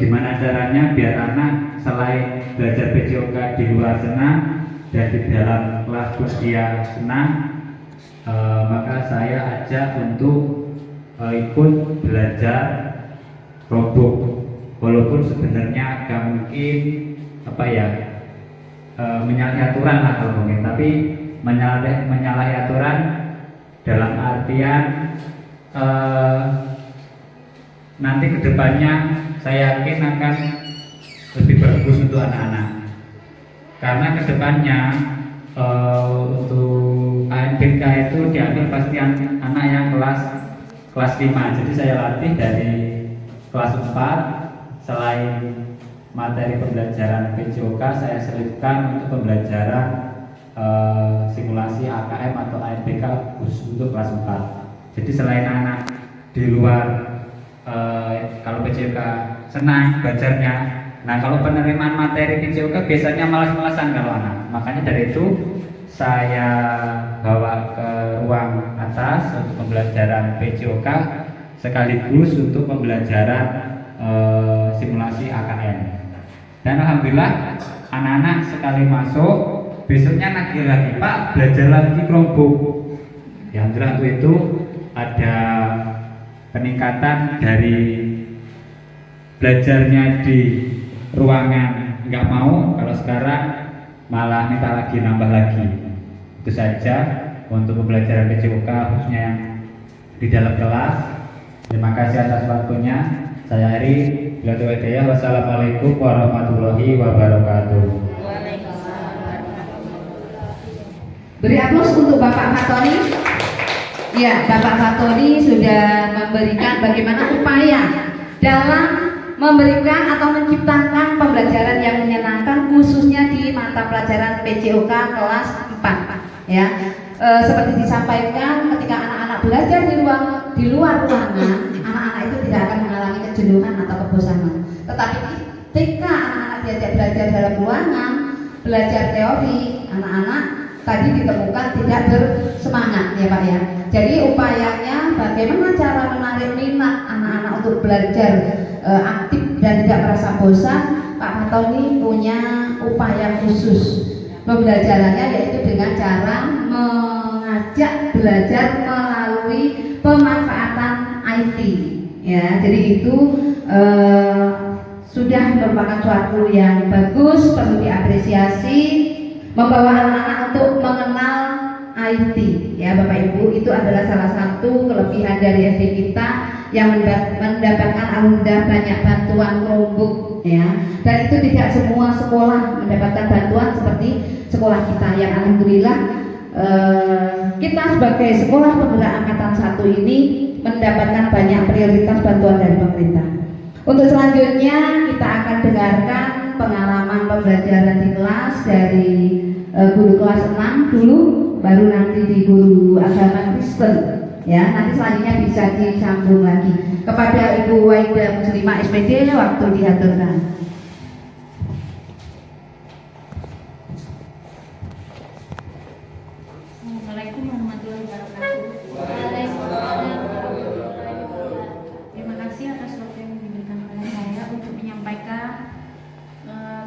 gimana caranya biar anak selain belajar PJOK di luar senang dan di dalam kelas pun dia senang, maka saya ajak untuk ikut belajar kelompok, walaupun sebenarnya agak mungkin menyalahi aturan lah kalau mungkin, tapi menyalahi aturan dalam artian nanti kedepannya saya yakin akan lebih bagus untuk anak-anak, karena kedepannya untuk ANBK itu diambil pasti anak yang kelas 5. Jadi saya latih dari kelas 4. Selain materi pembelajaran PJOK, saya selipkan untuk pembelajaran simulasi AKM atau ANBK khusus untuk kelas 4. Jadi selain anak di luar kalau PJOK senang belajarnya, nah kalau penerimaan materi PJOK biasanya malas-malasan kalau anak. Makanya dari itu saya bawa ke ruang atas untuk pembelajaran PJOK sekaligus untuk pembelajaran simulasi AKM. Dan alhamdulillah anak-anak sekali masuk besoknya nagih lagi, Pak belajar lagi kelompok. Yang jelas itu ada peningkatan dari belajarnya di ruangan nggak mau, kalau sekarang malah minta lagi, nambah lagi. Itu saja untuk pembelajaran PCOK khususnya yang di dalam kelas. Terima kasih atas waktunya. Saya Ari. Wassalamualaikum warahmatullahi wabarakatuh. Beri aplaus untuk Bapak Fatoni. Ya, Bapak Fatoni sudah memberikan bagaimana upaya dalam memberikan atau menciptakan pembelajaran yang menyenangkan khususnya di mata pelajaran PCOK kelas 4. Ya, seperti disampaikan, ketika anak-anak belajar di luar ruangan, anak-anak itu tidak akan mengalami kejenuhan atau kebosanan. Tetapi ketika anak-anak diajak belajar dalam ruangan, belajar teori, anak-anak tadi ditemukan tidak bersemangat, ya Pak ya. Jadi upayanya bagaimana cara menarik minat anak-anak untuk belajar aktif dan tidak merasa bosan. Pak Fatoni punya upaya khusus pembelajarannya, yaitu dengan cara mengajak belajar melalui pemanfaatan IT. Ya, jadi itu sudah merupakan suatu yang bagus, perlu diapresiasi, membawa anak-anak untuk mengenal IT. Ya Bapak Ibu, itu adalah salah satu kelebihan dari SD kita yang mendapatkan alhamdulillah banyak bantuan Chromebook, ya. Dan itu tidak semua sekolah mendapatkan bantuan seperti sekolah kita yang alhamdulillah kita sebagai sekolah penggerak angkatan 1 ini mendapatkan banyak prioritas bantuan dari pemerintah. Untuk selanjutnya kita akan dengarkan pengalaman pembelajaran di kelas dari guru kelas 6 dulu, baru nanti di guru agama Kristen. Ya, nanti selanjutnya bisa disambung lagi. Kepada Ibu Waida Muslimah SPD, waktu diaturkan. Assalamualaikum warahmatullahi wabarakatuh. Terima kasih atas waktu yang diberikan kepada saya untuk menyampaikan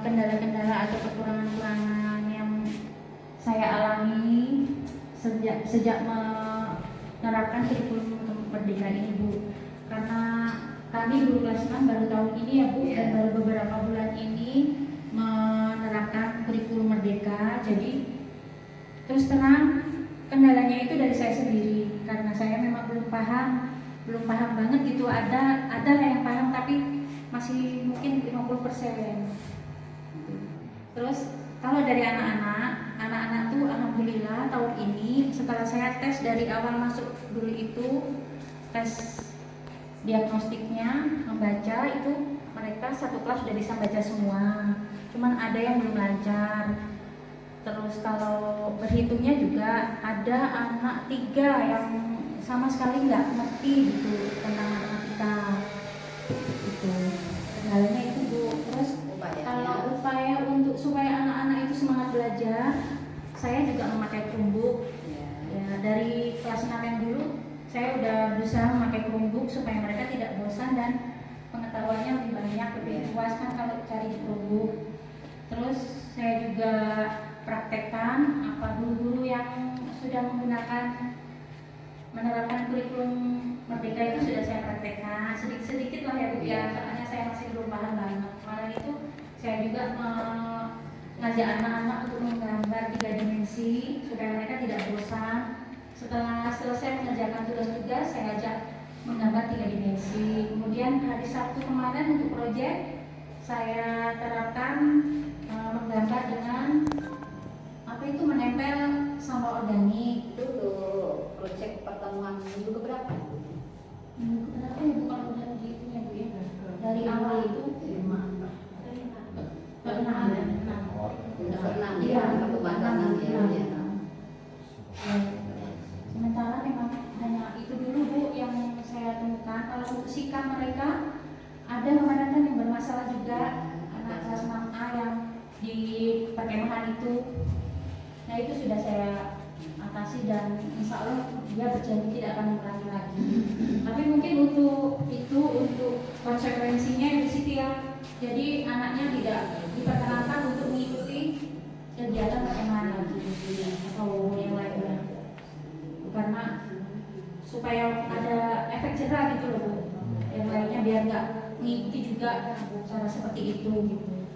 kendala-kendala atau kekurangan-kekurangan yang saya alami sejak menerapkan kurikulum merdeka ini, Bu. Karena kami guru kelas 6 baru tahun ini ya, Bu, dan baru beberapa bulan ini menerapkan kurikulum merdeka. Jadi terus terang kendalanya itu dari saya sendiri, karena saya memang belum paham banget gitu. Ada yang paham tapi masih mungkin 50%. Terus kalau dari anak-anak tuh alhamdulillah tahun ini setelah saya tes dari awal masuk dulu itu tes diagnostiknya membaca itu mereka satu kelas sudah bisa baca semua, cuman ada yang belum lancar. Terus kalau berhitungnya juga ada anak 3 yang sama sekali nggak ngerti gitu tentang matematika gitu. Kendalanya itu, Bu. Terus kalau upaya untuk supaya anak-anak itu semangat belajar, saya juga memakai Chromebook. Ya, dari kelas 6 yang dulu saya udah berusaha memakai Chromebook supaya mereka tidak bosan dan pengetahuannya lebih banyak, lebih luas kan kalau cari di Chromebook. Terus saya juga praktekkan apa guru-guru yang sudah menerapkan kurikulum merdeka itu sudah saya praktekkan sedikit-sedikit lah ya, Bu, ya, soalnya saya masih belum paham banget. Malah itu saya juga mengajak anak-anak untuk menggambar 3 dimensi supaya mereka tidak bosan. Setelah selesai mengerjakan tugas-tugas, saya ajak menggambar 3 dimensi. Kemudian hari Sabtu kemarin untuk proyek saya terapkan menggambar dengan apa itu menempel sampah organik. Itu tuh proyek pertemuan minggu keberapa? Minggu keberapa ya, bukan udah gitunya, Bu, ya. Dari awal itu Iya, pertemuan ya. Sementara memang hanya itu dulu, Bu, yang saya temukan. Kalau untuk sikap mereka, ada kemarin yang bermasalah juga, anak kelas 6A yang di perkemahan itu. Nah, itu sudah saya atasi dan insya Allah dia berjanji tidak akan mengulangi lagi. Tapi mungkin untuk konsekuensinya di situ ya. Jadi anaknya tidak diperkenankan untuk mengikuti kegiatan perkemahan lagi atau yang lainnya. Karena supaya ada efek jerah gitu loh Bu. Yang lainnya biar nggak mengikuti juga cara seperti itu gitu.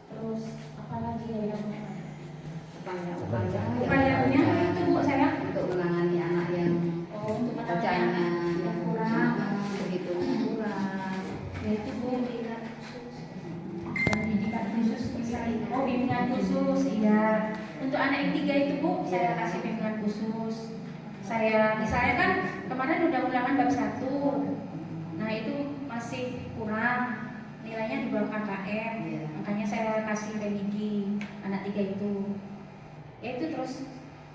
Terus apa lagi ya yang upayanya itu Bu saya untuk menangani anak yang untuk bacaannya yang kurang begitu. kurang ya itu Bu pendidikan khusus bisa bimbingan khusus iya. Untuk anak yang 3 itu Bu saya kasih bimbingan khusus. Saya misalnya kan kemarin udah ulangan bab 1. Nah itu masih kurang nilainya di bawah KKM. Makanya saya kasih remedi anak 3 itu. Ya itu terus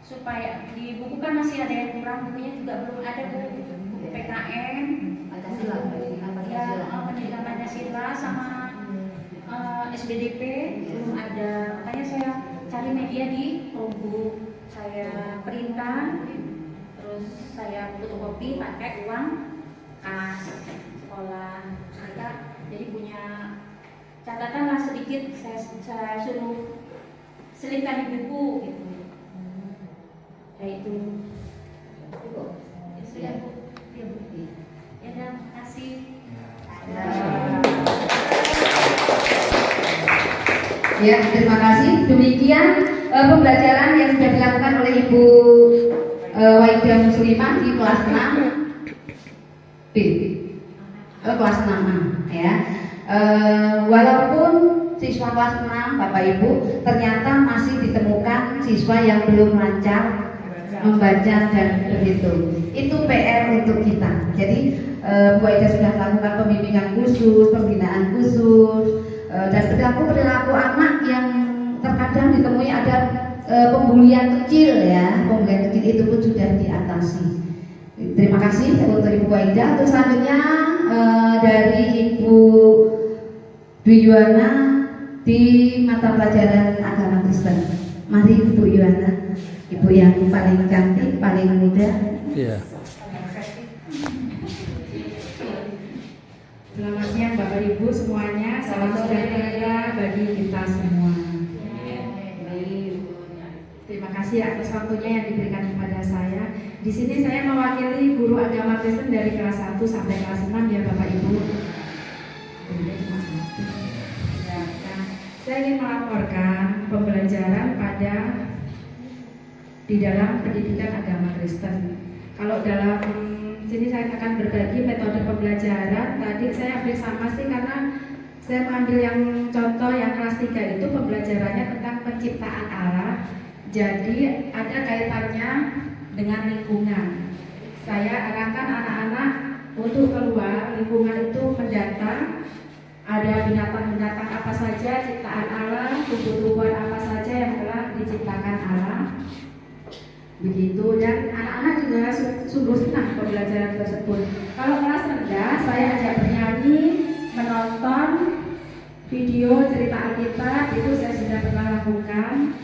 supaya di buku kan masih ada yang kurang, bukunya juga belum ada Bu. Buku PKM, Pancasila, pendidikan Pancasila sama SBDP belum ada. Makanya saya cari media di Probook, saya printkan, terus saya fotokopi pakai uang kas sekolah. Mereka jadi punya catatan lah sedikit, saya suruh selipkan di buku gitu. Kayak itu. Ya sudah Bu. Ya Bu. Ya terima kasih. Ya, terima kasih. Demikian pembelajaran yang sudah dilakukan oleh Ibu Waidah Muslimah di kelas 6 B, kelas 6A ya. Walaupun siswa kelas 6 Bapak Ibu ternyata masih ditemukan siswa yang belum lancar membaca dan berhitung. Itu PR untuk kita. Jadi Bu Waidah sudah melakukan pembimbingan khusus, pembinaan khusus. Dan perilaku anak yang terkadang ditemui ada pembulian kecil ya, pembulian kecil itu pun sudah diatasi. Terima kasih untuk Ibu Waidah. Terus selanjutnya dari Ibu Dwi Yuwana di mata pelajaran agama Kristen. Mari Ibu Yuwana, Ibu yang paling cantik, paling muda. Iya. Selamat siang Bapak Ibu semuanya, salam sejahtera bagi kita semua. Terima kasih atas waktunya yang diberikan kepada saya. Di sini saya mewakili guru agama Kristen dari kelas 1 sampai kelas 6 ya Bapak Ibu. Ya, nah, saya ingin melaporkan pembelajaran di dalam pendidikan agama Kristen. Kalau dalam sini saya akan berbagi metode pembelajaran. Tadi saya ambil sama sih karena saya mengambil yang contoh yang kelas 3 itu pembelajarannya tentang penciptaan Allah. Jadi ada kaitannya dengan lingkungan. Saya arahkan anak-anak untuk keluar lingkungan itu mendata ada binatang-binatang apa saja ciptaan Allah, tumbuh-tumbuhan apa saja yang telah diciptakan Allah. Begitu, dan anak-anak juga sungguh senang pembelajaran tersebut. Kalau kelas rendah saya ajak bernyanyi, menonton video cerita Alkitab, itu saya sudah pernah lakukan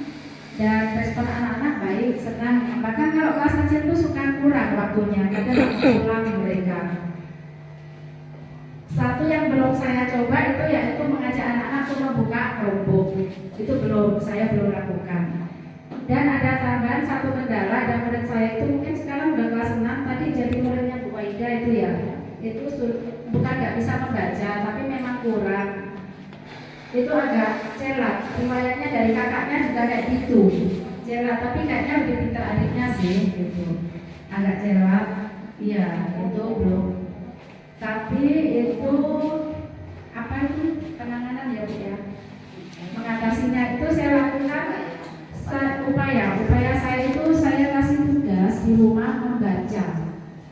dan respon anak-anak baik, senang. Bahkan kalau kelas kecil itu suka kurang waktunya, kadang pulang mereka. Satu yang belum saya coba itu yaitu mengajak anak-anak untuk membuka Probook. Itu saya belum lakukan. Dan ada tambahan satu kendala, dan murid saya itu mungkin sekarang udah kelas 6, tadi jadi muridnya Bu Waidah itu ya. Itu bukan nggak bisa membaca, tapi memang kurang. Itu agak celat, riwayatnya dari kakaknya juga kayak gitu. Celat, tapi kayaknya lebih pintar adiknya sih gitu. Agak celat, iya itu belum. Tapi itu apa itu penanganan ya Bu ya. Mengatasinya itu saya lakukan upaya saya itu saya kasih tugas di rumah membaca.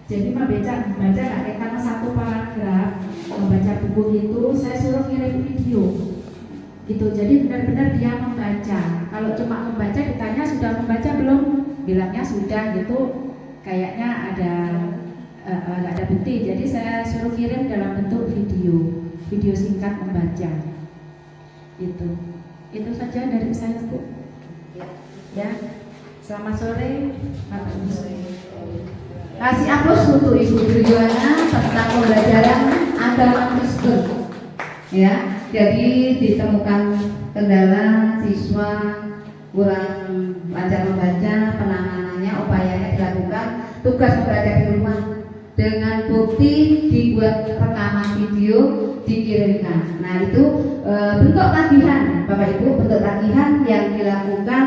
Jadi membaca nggak karena satu paragraf membaca buku itu saya suruh kirim video gitu. Jadi benar-benar dia membaca. Kalau cuma membaca ditanya sudah membaca belum, bilangnya sudah gitu, kayaknya nggak ada bukti. Jadi saya suruh kirim dalam bentuk video singkat membaca. Itu saja dari saya Bu. Ya, selamat sore, Bapak Ibu. Kasih aplaus untuk Ibu Dwi Yuwana tentang pembelajaran agama Kristen. Ya, jadi ditemukan kendala siswa kurang lancar membaca, penanganannya, upayanya dilakukan. tugas belajar di rumah. Dengan bukti dibuat rekaman video dikirimkan. Nah itu bentuk tagihan, Bapak Ibu, bentuk tagihan yang dilakukan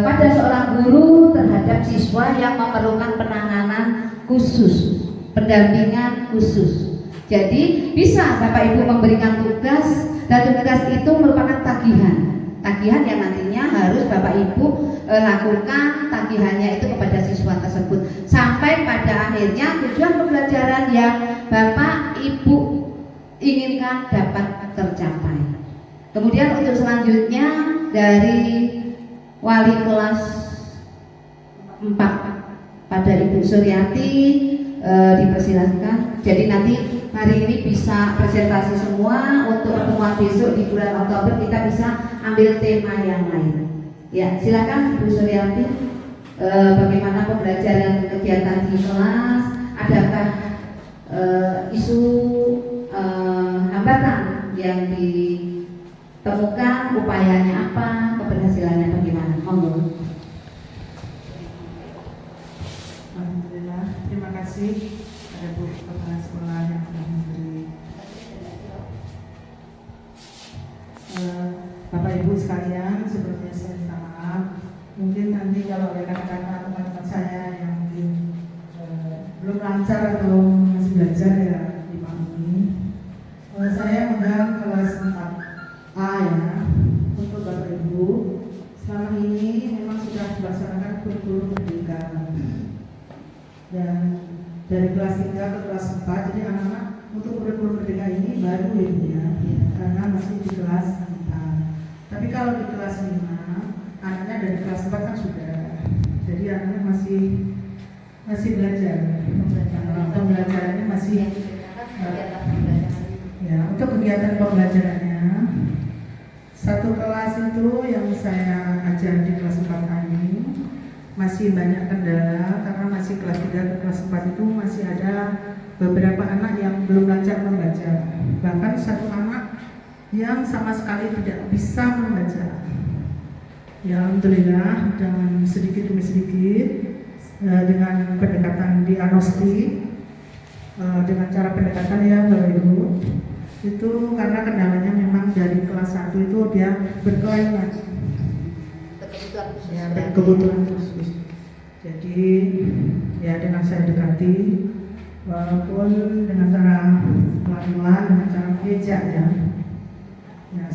pada seorang guru terhadap siswa yang memerlukan penanganan khusus, pendampingan khusus. Jadi bisa Bapak Ibu memberikan tugas dan tugas itu merupakan tagihan yang nantinya harus Bapak Ibu lakukan tagihannya itu kepada siswa tersebut sampai pada akhirnya tujuan pembelajaran yang Bapak Ibu inginkan dapat tercapai. Kemudian untuk selanjutnya dari wali kelas 4 pada Ibu Suryati dipersilahkan. Jadi nanti hari ini bisa presentasi semua. Untuk pertemuan besok di bulan Oktober kita bisa ambil tema yang lain. Ya, silakan Ibu Suryati. Bagaimana pembelajaran kegiatan di kelas? Adakah isu hambatan yang ditemukan? Upayanya apa? Keberhasilannya bagaimana? Monggo. Alhamdulillah, terima kasih pada Bu Kepala Sekolah yang telah memberi Bapak Ibu sekalian. Sebelumnya saya minta maaf, mungkin nanti kalau rekan-rekan atau teman-teman saya yang mungkin belum lancar atau masih belajar ya dimaklumi. Saya undang kelas 4A ya untuk Bapak Ibu. Selama ini memang sudah dilaksanakan kurikulum pendidikan. Dan dari kelas 3 ke kelas 4, jadi anak-anak untuk kurikulum merdeka ini baru ya, karena masih di kelas 4. Tapi kalau di kelas 5, anaknya dari kelas 4 kan sudah, jadi anaknya masih belajar, pembelajarannya masih ya. Untuk kegiatan pembelajarannya, satu kelas itu yang saya ajar di kelas 4 ini masih banyak kendala karena masih kelas 3 ke kelas 4 itu masih ada beberapa anak yang belum lancar membaca. Bahkan satu anak yang sama sekali tidak bisa membaca. Ya alhamdulillah dengan sedikit demi sedikit dengan pendekatan diagnostik, dengan cara pendekatan ya Bapak Ibu, itu karena kendalanya memang dari kelas 1 itu dia berkelainan. Ya, kebutuhan khusus. Jadi ya dengan saya dekati, walaupun dengan cara pelan-pelan, dengan cara ngejak ya,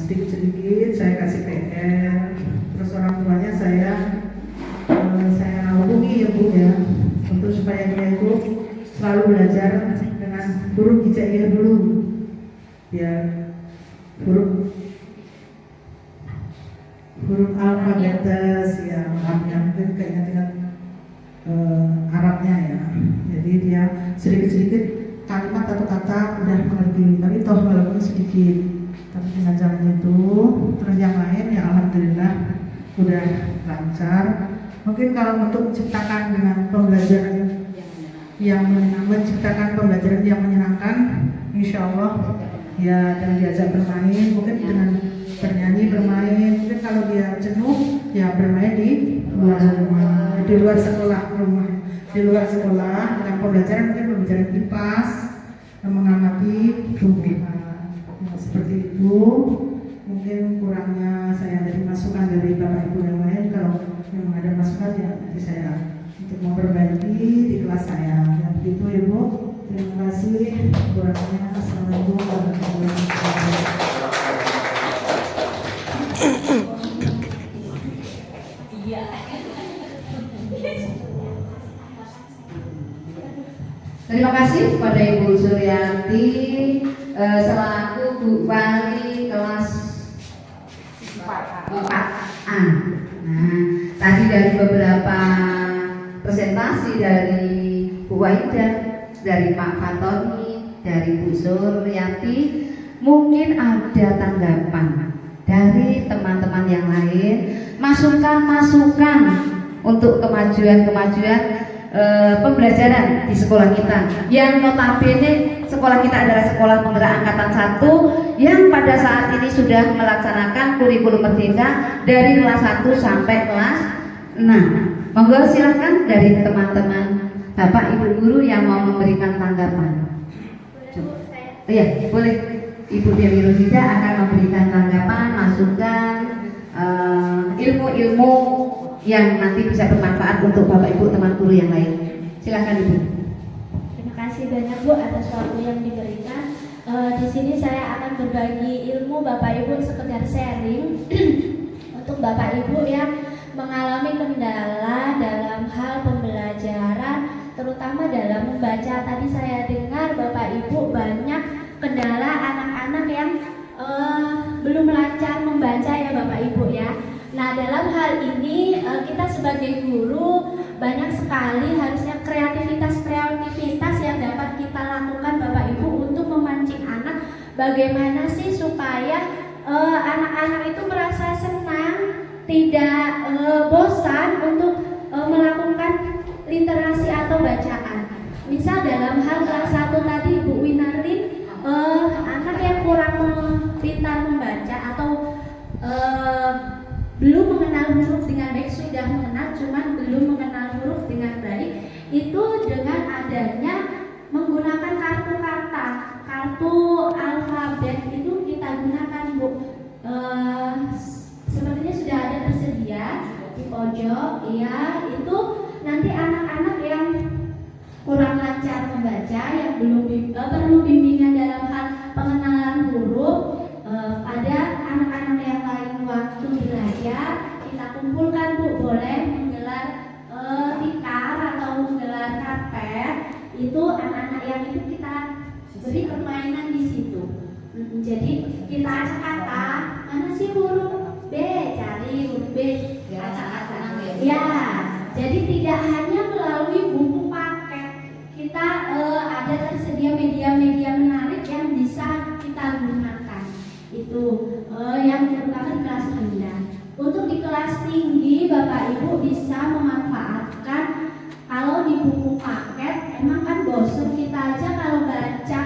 sedikit-sedikit saya kasih PR. Terus orang tuanya saya hubungi ya Bu ya, untuk supaya dia itu selalu belajar dengan huruf hijaiyah dulu, biar huruf alfabetes ya, yang mungkin keinget-inget Arabnya ya. Jadi dia sedikit-sedikit kalimat atau kata udah mengerti, tapi toh walaupun sedikit, tapi dengan jalan itu. Terus yang lain ya alhamdulillah udah lancar. Mungkin kalau untuk menciptakan dengan pembelajaran yang menciptakan pembelajaran yang menyenangkan, insya Allah ya, dan diajak bermain, mungkin dengan bernyanyi, bermain, mungkin kalau dia jenuh ya bermain di luar rumah, di luar sekolah rumah, di luar sekolah dengan pembelajaran mungkin pembelajaran kipas, mengamati tumbuhan, nah, seperti itu. Mungkin kurangnya saya dari masukan dari Bapak Ibu yang lain, kalau memang ada masukan ya nanti saya untuk memperbaiki di kelas saya. Ya begitu ya Bu. Terima kasih. Kurangnya assalamualaikum warahmatullahi wabarakatuh. Terima kasih kepada Ibu Suryati selaku Bu Wali kelas 4A. Nah, tadi dari beberapa presentasi dari Bu Waidah, dari Pak Fatoni, dari Bu Suryati, mungkin ada tanggapan dari teman-teman yang lain, masukan-masukan untuk kemajuan-kemajuan pembelajaran di sekolah kita, yang notabene sekolah kita adalah sekolah penggerak angkatan 1 yang pada saat ini sudah melaksanakan kurikulum merdeka dari kelas 1 sampai kelas 6. Monggo silahkan dari teman-teman Bapak Ibu guru yang mau memberikan tanggapan. Iya, boleh. Ibu Dewi Rosida akan memberikan tanggapan, masukan, ilmu-ilmu yang nanti bisa bermanfaat untuk Bapak Ibu teman guru yang lain. Silakan Ibu. Terima kasih banyak Bu atas waktu yang diberikan. Di sini saya akan berbagi ilmu Bapak Ibu sekedar sharing untuk Bapak Ibu yang mengalami kendala dalam hal pembelajaran, terutama dalam membaca. Tadi saya dengar Bapak Ibu banyak kendala anak-anak yang belum lancar membaca ya Bapak Ibu ya. Nah dalam hal ini kita sebagai guru banyak sekali harusnya kreativitas yang dapat kita lakukan Bapak Ibu untuk memancing anak. Bagaimana sih supaya anak-anak itu merasa senang, tidak bosan untuk melakukan literasi atau bacaan. Misal dalam hal kelas 1 tadi Bu Winarin, anak yang kurang pintar membaca atau belum mengenal huruf dengan baik, sudah mengenal cuman belum mengenal huruf dengan baik, itu dengan adanya menggunakan kartu kata, kartu alfabet itu kita gunakan Bu. Sepertinya sudah ada tersedia di pojok, ya itu nanti anak-anak yang kurang lancar membaca, yang belum perlu bimbingan dalam hal pengenalan huruf, pada anak-anak yang lain waktu belajar kita kumpulkan Bu, boleh menggelar tikar atau menggelar karpet, itu anak-anak yang itu kita beri permainan di situ. Jadi kita acak kata, mana sih huruf B, cari huruf B, acak-kata. Ya, jadi tidak hanya melalui buku paket, kita ada tersedia media-media menarik yang bisa kita gunakan. Itu yang terutama di kelas rendah. Untuk di kelas tinggi Bapak Ibu bisa memanfaatkan, kalau di buku paket emang kan bosan kita aja kalau baca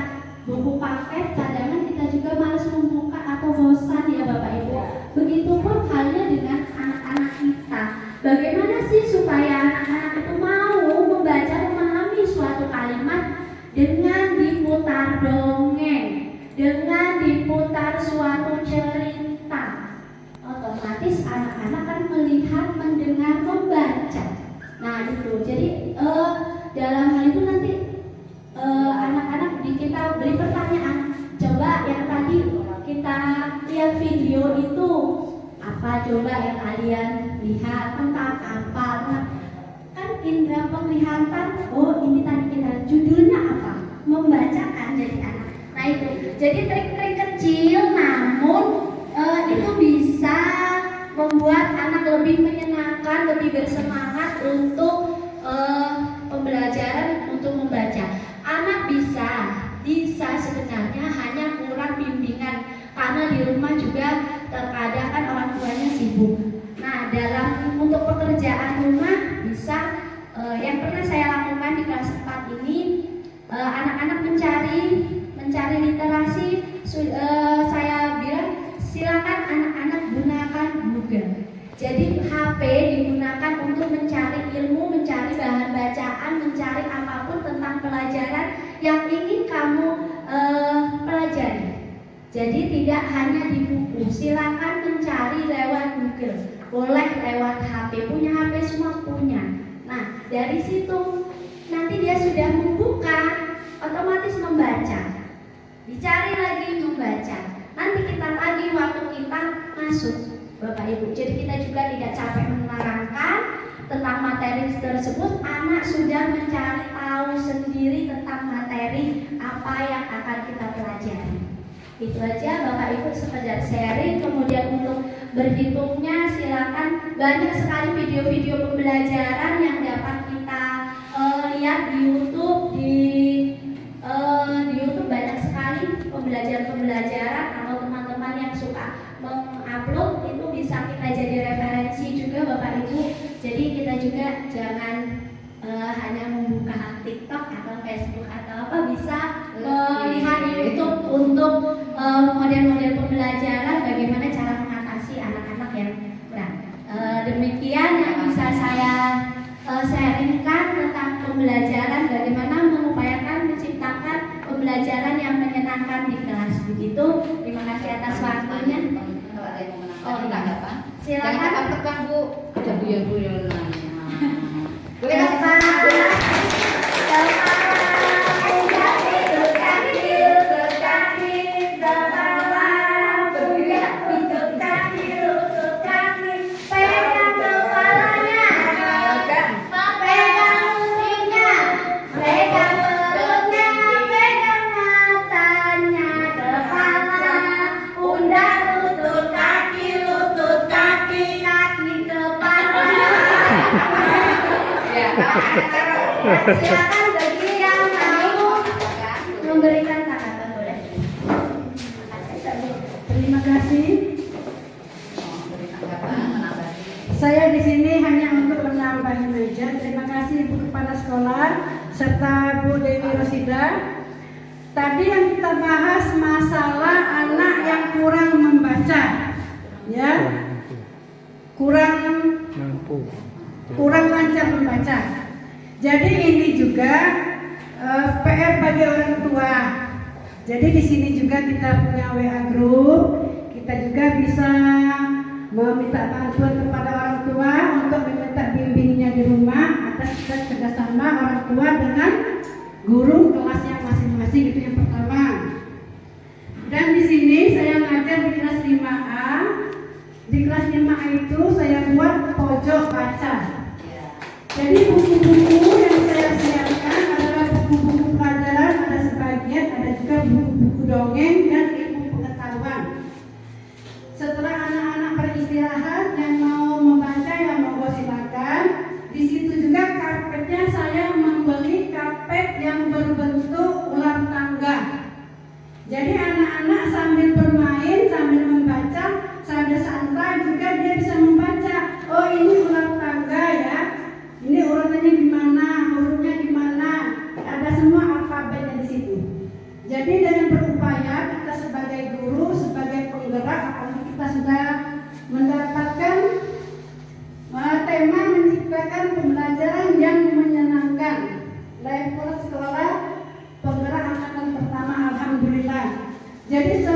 buku paket, kadang kita juga malas membuka atau bosan ya Bapak Ibu. Begitupun halnya dengan anak-anak kita. Bagaimana sih supaya anak-anak itu mau membaca, memahami suatu kalimat dengan diputar dongeng, dengan diputar suatu cerita, otomatis anak-anak kan melihat, mendengar, membaca. Nah itu, jadi dalam hal itu nanti anak-anak kita beri pertanyaan. Coba yang tadi kita lihat video itu apa, coba yang kalian lihat tentang apa? Nah, kan indera penglihatan. Oh ini tadi kita judulnya apa? Membacakan jadi anak. Nah itu, jadi trik-trik kecil namun itu bisa membuat anak lebih menyenangkan, lebih bersemangat untuk pembelajaran, untuk membaca. Anak bisa sebenarnya hanya kurang bimbingan karena di rumah juga terkadang kan orang tuanya sibuk. Nah dalam untuk pekerjaan rumah bisa yang pernah saya lakukan di kelas 4 ini, anak-anak mencari literasi, saya bilang silakan anak-anak gunakan Google. Jadi HP digunakan untuk mencari ilmu, mencari bahan bacaan, mencari apapun tentang pelajaran yang ingin kamu pelajari. Jadi tidak hanya di buku, silakan mencari lewat Google, boleh lewat HP, punya HP semua punya. Nah dari situ nanti dia sudah membuka, otomatis membaca, dicari lagi membaca. Nanti kita lagi waktu kita masuk Bapak Ibu. Jadi kita juga tidak capek menerangkan tentang materi tersebut, anak sudah mencari tahu sendiri tentang materi apa yang akan kita pelajari. Itu aja Bapak Ibu sekedar sharing. Kemudian untuk berhitungnya silakan, banyak sekali video-video pembelajaran yang dapat kita lihat di YouTube. Di YouTube banyak sekali pembelajaran atau teman-teman yang suka mengupload, itu bisa kita jadi referensi juga Bapak Ibu. Jadi kita juga jangan hanya membuka TikTok atau Facebook atau apa, bisa melihat YouTube untuk model-model pembelajaran, bagaimana cara mengatasi anak-anak yang berat. Demikian yang bisa saya sharingkan tentang pembelajaran atas waktunya. Kalau ada yang mau menanggapi, Oh, iya. enggak apa. Jangan Silakan. tekan-tekan, Bu. Ada guyon-guyonan. Boleh Depan. Silakan bagi yang mau memberikan tanggapan boleh. Terima kasih. Saya di sini hanya untuk menambahin aja. Terima kasih Ibu Kepala Sekolah serta Bu Dewi Rosida. Tadi yang kita bahas masalah anak yang kurang membaca, ya, kurang lancar membaca. Jadi ini juga PR bagi orang tua. Jadi di sini juga kita punya WA group. Kita juga bisa meminta bantuan kepada orang tua untuk meminta bimbingnya di rumah atas kerjasama orang tua dengan guru kelasnya masing-masing. Itu yang pertama. Dan di sini saya ngajar di kelas 5A. Di kelas 5A itu saya buat pojok baca. Jadi buku-buku yang saya siapkan adalah buku-buku pelajaran, ada sebagian, ada juga buku-buku dongeng dan ilmu pengetahuan. Setelah anak-anak beristirahat yang mau membaca, yang mau silakan. Di situ juga karpetnya saya membeli karpet yang berbentuk ular tangga. Jadi anak-anak sambil bermain, sambil membaca, sambil santai juga dia bisa membaca. Oh, ini ular tangga ya. Ini urutannya di mana, hurufnya di mana, ada semua alfabetnya di situ. Jadi dengan berupaya kita sebagai guru, sebagai penggerak, apalagi kita sudah mendapatkan tema menciptakan pembelajaran yang menyenangkan. Level sekolah penggerak angkatan pertama, alhamdulillah. Jadi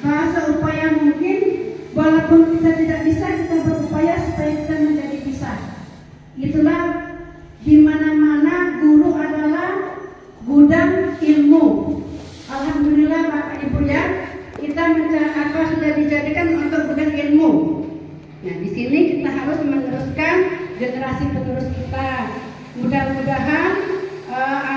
bahasa upaya mungkin, walaupun kita tidak bisa, kita berupaya supaya kita menjadi bisa. Itulah di mana-mana guru adalah gudang ilmu. Alhamdulillah Bapak Ibu ya, kita sudah dijadikan untuk gudang ilmu. Nah, di sini kita harus meneruskan generasi penerus kita. Mudah-mudahan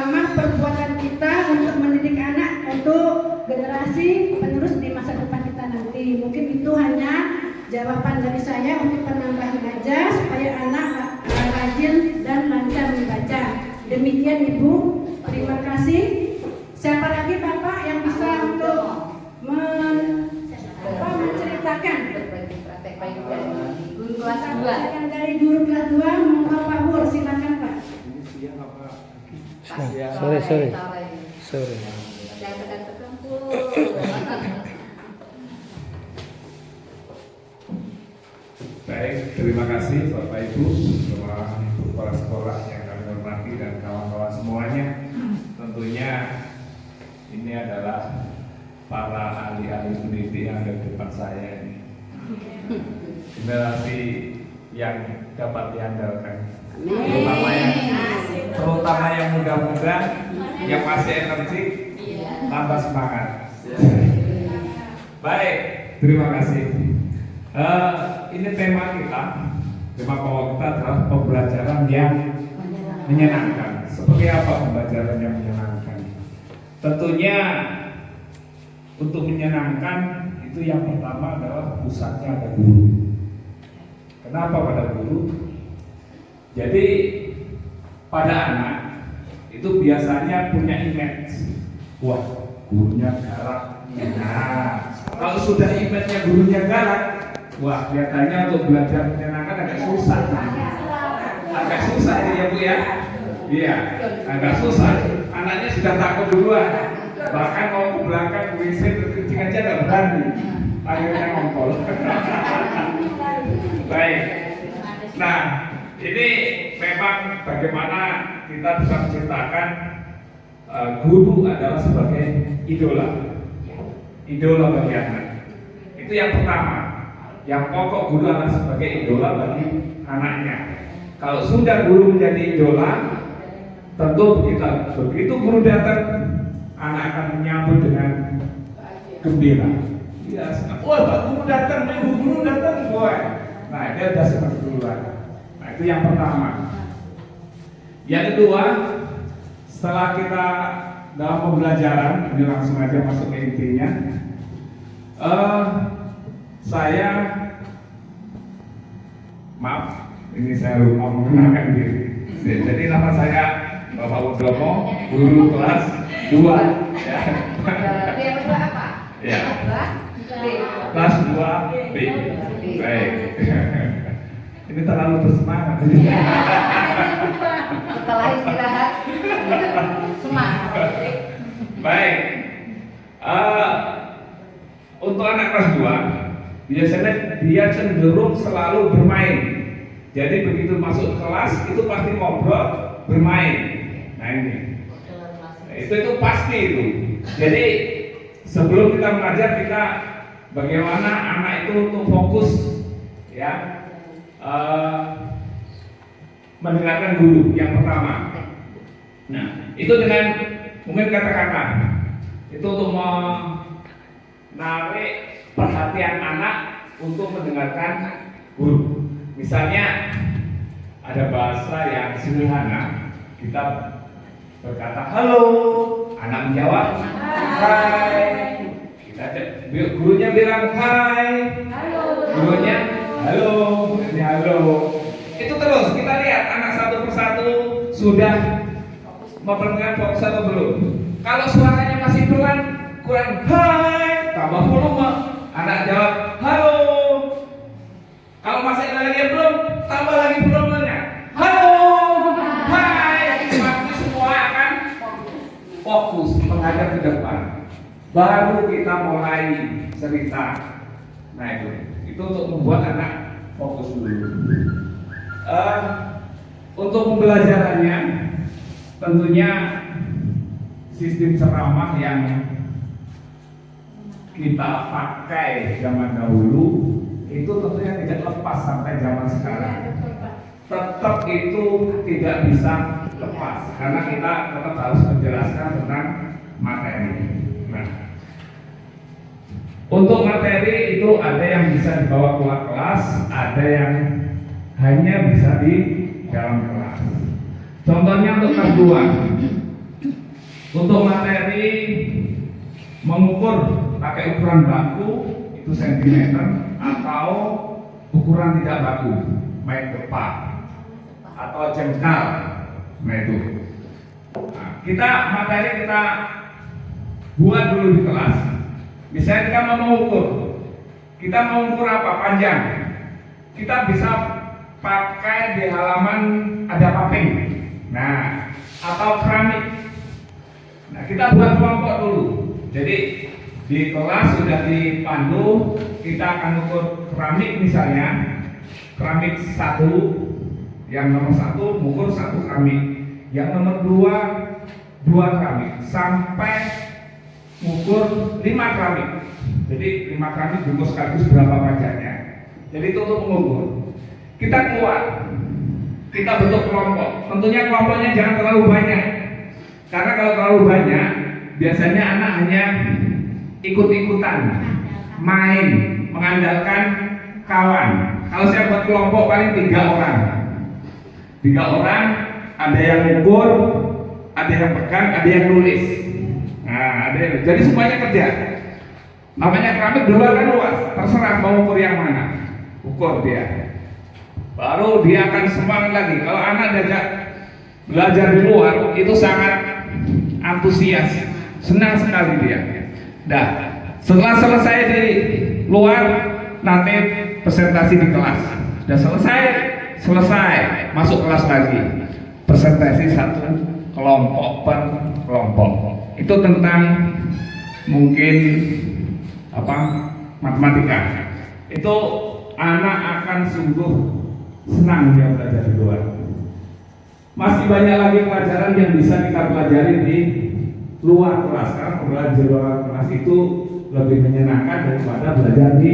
amat perbuatan kita untuk mendidik anak untuk generasi penerus di masa depan kita nanti. Mungkin itu hanya jawaban dari saya untuk penambahan aja supaya anak rajin dan lancar membaca. Demikian Ibu, terima kasih. Siapa lagi Bapak yang bisa untuk menceritakan? Guru kelas 2. Yang dari guru kelas 2, monggo Pak Bur, silakan Pak. Sore. Jangan tekan-tekan, Bu. Baik, terima kasih Bapak Ibu, semua Ibu Kepala Sekolah yang kami hormati dan kawan-kawan semuanya. Tentunya ini adalah para ahli-ahli pendidik yang ada di depan saya ini. Generasi yang dapat diandalkan. Terutama yang muda-muda, yang masih energik, tambah semangat. Baik, terima kasih. Ini tema kita, tema pokok kita adalah pembelajaran yang menyenangkan. Seperti apa pembelajaran yang menyenangkan? Tentunya untuk menyenangkan itu yang pertama adalah pusatnya ada guru. Kenapa pada guru? Jadi pada anak itu biasanya punya image, wah gurunya galak. Nah, kalau sudah image-nya gurunya galak, wah kelihatannya untuk belajar menyenangkan agak susah. Agak susah ini ya Bu ya. Iya, agak susah. Anaknya sudah takut duluan. Bahkan mau ke belakang WC terkencing aja nggak berani. Akhirnya ngompol. Baik. Nah, ini memang bagaimana kita bisa menciptakan guru adalah sebagai idola. idola bagi anak. Itu yang pertama. Yang pokok guru adalah sebagai idola bagi anaknya. Kalau sudah guru menjadi idola, tentu begitu guru datang, anak akan menyambut dengan gembira. Ya, wah Pak Guru datang, Ibu Guru datang, boy. Nah, dia sudah senang duluan. Nah, itu yang pertama. Yang kedua, setelah kita dalam pembelajaran, ini langsung aja masuk ke intinya. Saya, maaf, ini saya lupa mengenalkan diri. Jadi nama saya Bapak Utomo, guru kelas 2. Ya. Yang kedua apa? Ya. B. Kelas 2 B. Baik. Ini terlalu bersemangat. Setelah istirahat semangat. Baik. Untuk anak kelas 2, biasanya dia cenderung selalu bermain. Jadi begitu masuk kelas itu pasti ngobrol, bermain. Nah ini. Itu pasti itu. Jadi sebelum kita mengajar, kita bagaimana anak itu untuk fokus ya mendengarkan guru yang pertama. Nah itu dengan mungkin kata-kata itu untuk menarik perhatian anak untuk mendengarkan guru. Misalnya ada bahasa yang sederhana, kita berkata halo, anak menjawab hai. Gurunya bilang hai, gurunya halo, gurunya halo. Itu terus kita lihat anak satu persatu sudah memperkenalkan fokus atau belum. Kalau suaranya masih pelan, kurang hai, tambah volume, anak jawab halo. Kalau masih ada lagi yang belum, tambah lagi volumenya. Halo, hai. Pasti semua akan fokus menghadap ke depan. Baru kita mulai cerita. Nah itu untuk membuat anak fokus dulu. Untuk pembelajarannya, tentunya sistem ceramah yang kita pakai zaman dahulu itu tentunya tidak lepas sampai zaman sekarang. Tetap itu tidak bisa lepas karena kita tetap harus menjelaskan tentang materi. Nah, untuk materi itu ada yang bisa dibawa keluar kelas, ada yang hanya bisa di dalam kelas. Contohnya untuk kelas 2, untuk materi mengukur pakai ukuran baku itu sentimeter atau ukuran tidak baku, baik tepat atau jengkal. Nah itu. Nah, materi kita buat dulu di kelas. Misalnya kita mau mengukur, kita mau ukur apa? Panjang. Kita bisa pakai di halaman ada paping, nah atau keramik. Nah kita buat kelompok dulu. Jadi di kelas sudah dipandu, kita akan ukur keramik misalnya, keramik 1, yang nomor 1 mengukur 1 keramik, yang nomor 2 keramik, sampai mengukur 5 keramik. Jadi 5 keramik diukur sekaligus berapa panjangnya. Jadi itu untuk mengukur. Kita keluar, kita bentuk kelompok. Tentunya kelompoknya jangan terlalu banyak, karena kalau terlalu banyak biasanya anak hanya ikut-ikutan, main, mengandalkan kawan. Kalau saya buat kelompok paling 3 orang. 3 orang, ada yang ukur, ada yang pegang, ada yang nulis. Nah, jadi semuanya kerja. Namanya keramik dua kan luas, terserah mau ukur yang mana, ukur dia. Baru dia akan semangat lagi. Kalau anak diajak belajar di luar itu sangat antusias, senang sekali dia. Dah, setelah selesai di luar nanti presentasi di kelas. Sudah selesai masuk kelas lagi, presentasi satu kelompok per kelompok. Itu tentang mungkin matematika. Itu anak akan sungguh senang dia belajar di luar. Masih banyak lagi pelajaran yang bisa kita pelajari di luar kelas. Karena pembelajaran di luar kelas itu lebih menyenangkan daripada belajar di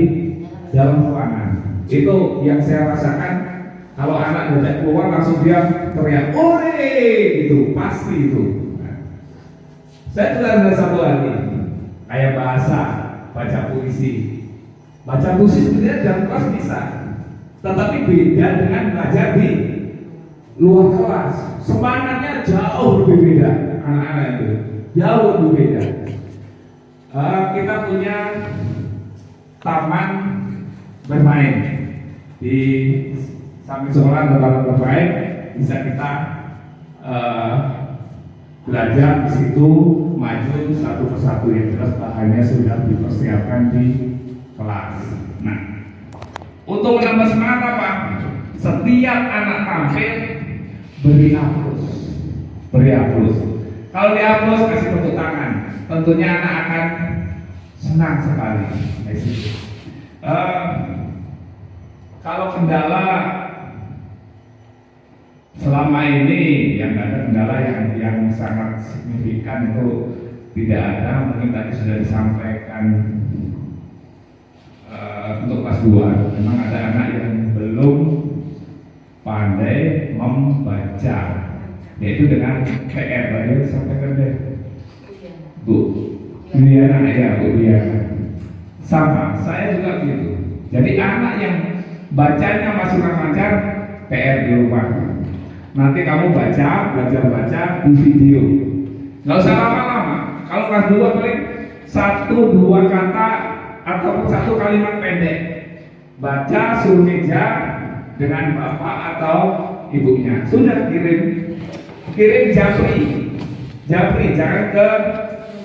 dalam ruangan. Itu yang saya rasakan. Kalau anak diajak keluar langsung dia teriak, "Ore!" gitu, pasti itu. Saya juga ada satu lagi, kayak bahasa, baca puisi. Baca puisi sebenarnya dalam kelas bisa, tetapi beda dengan belajar di luar kelas. Semangatnya jauh lebih beda, anak-anak itu jauh lebih beda. Kita punya taman bermain di samping sekolah, ada taman bermain, bisa kita belajar di situ, maju satu persatu. Yang jelas bahannya sudah dipersiapkan di kelas. Nah, untuk menambah semangat apa? Setiap anak tampil beri aplaus, beri aplaus. Kalau di aplaus kasih tepuk tangan, tentunya anak akan senang sekali. Kalau kendala selama ini yang ada kendala yang sangat signifikan itu tidak ada. Mungkin tadi sudah disampaikan untuk kelas 2 memang ada anak yang belum pandai membaca, yaitu dengan PR tadi disampaikan deh Bu Diana, ya Bu Diana. Sama, saya juga begitu. Jadi anak yang bacanya masih kurang lancar, PR di rumah. Nanti kamu belajar baca di video. Nggak usah lama-lama. Kalau kelas 2 paling 1-2 kata atau 1 kalimat pendek. Baca suruh meja dengan bapak atau ibunya. Sudah kirim japri, jangan ke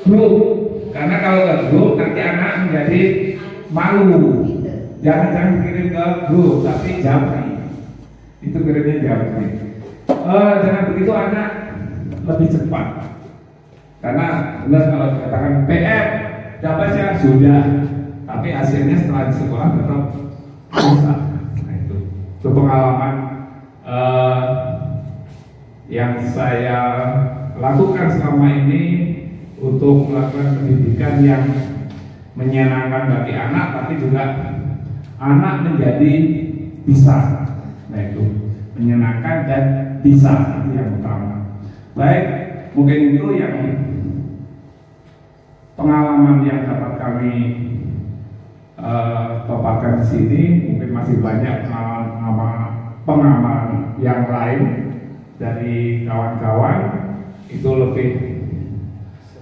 grup. Karena kalau ke grup nanti anak menjadi malu. Jangan kirim ke grup, tapi japri. Itu kirimnya japri. Dengan begitu anak lebih cepat. Karena benar kalau dikatakan PR dapat ya sudah, tapi hasilnya setelah di sekolah tetap susah. Nah, itu pengalaman yang saya lakukan selama ini untuk melakukan pendidikan yang menyenangkan bagi anak, tapi juga anak menjadi bisa. Nah, itu menyenangkan dan bisa, itu yang utama. Baik, mungkin itu yang pengalaman yang dapat kami paparkan di sini. Mungkin masih banyak pengalaman yang lain dari kawan-kawan. Itu lebih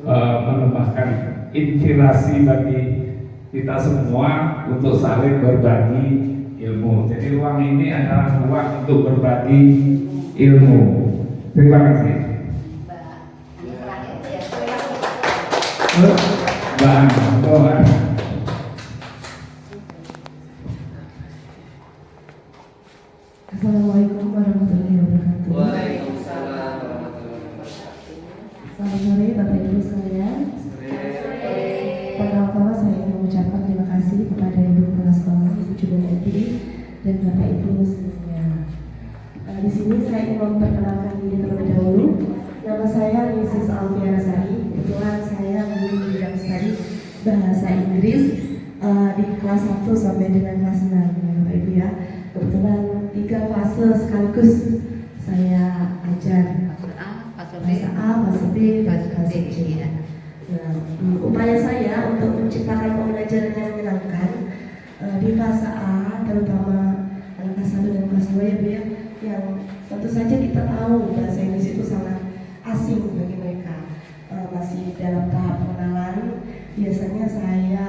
menambahkan inspirasi bagi kita semua untuk saling berbagi ilmu. Jadi ruang ini adalah ruang untuk berbagi ilmu. Terima kasih. Mbak. Assalamualaikum warahmatullahi wabarakatuh. Waalaikumsalam warahmatullahi wabarakatuh. Selamat sore Bapak Ibu sekalian. Pertama-tama saya ingin mengucapkan terima kasih kepada Ibu Kepala Sekolah, Ibu Julianti, dan Bapak Ibu semuanya. Di sini saya ingin memperkenalkan diri terlebih dahulu. Nama saya Mrs. Alfiana Sari. Kebetulan saya guru di bidang studi bahasa Inggris di kelas 1 sampai dengan kelas 6, Bapak Ibu ya. Kebetulan 3 fase sekaligus saya ajar. Fase A, fase B, dan fase C. Nah, upaya saya untuk menciptakan pembelajaran yang menyenangkan di fase A, terutama anak kelas 1 dan kelas 2 ya Bu ya, yang tentu saja kita tahu bahasa Inggris itu sangat asing bagi mereka, masih dalam tahap pengenalan. Biasanya saya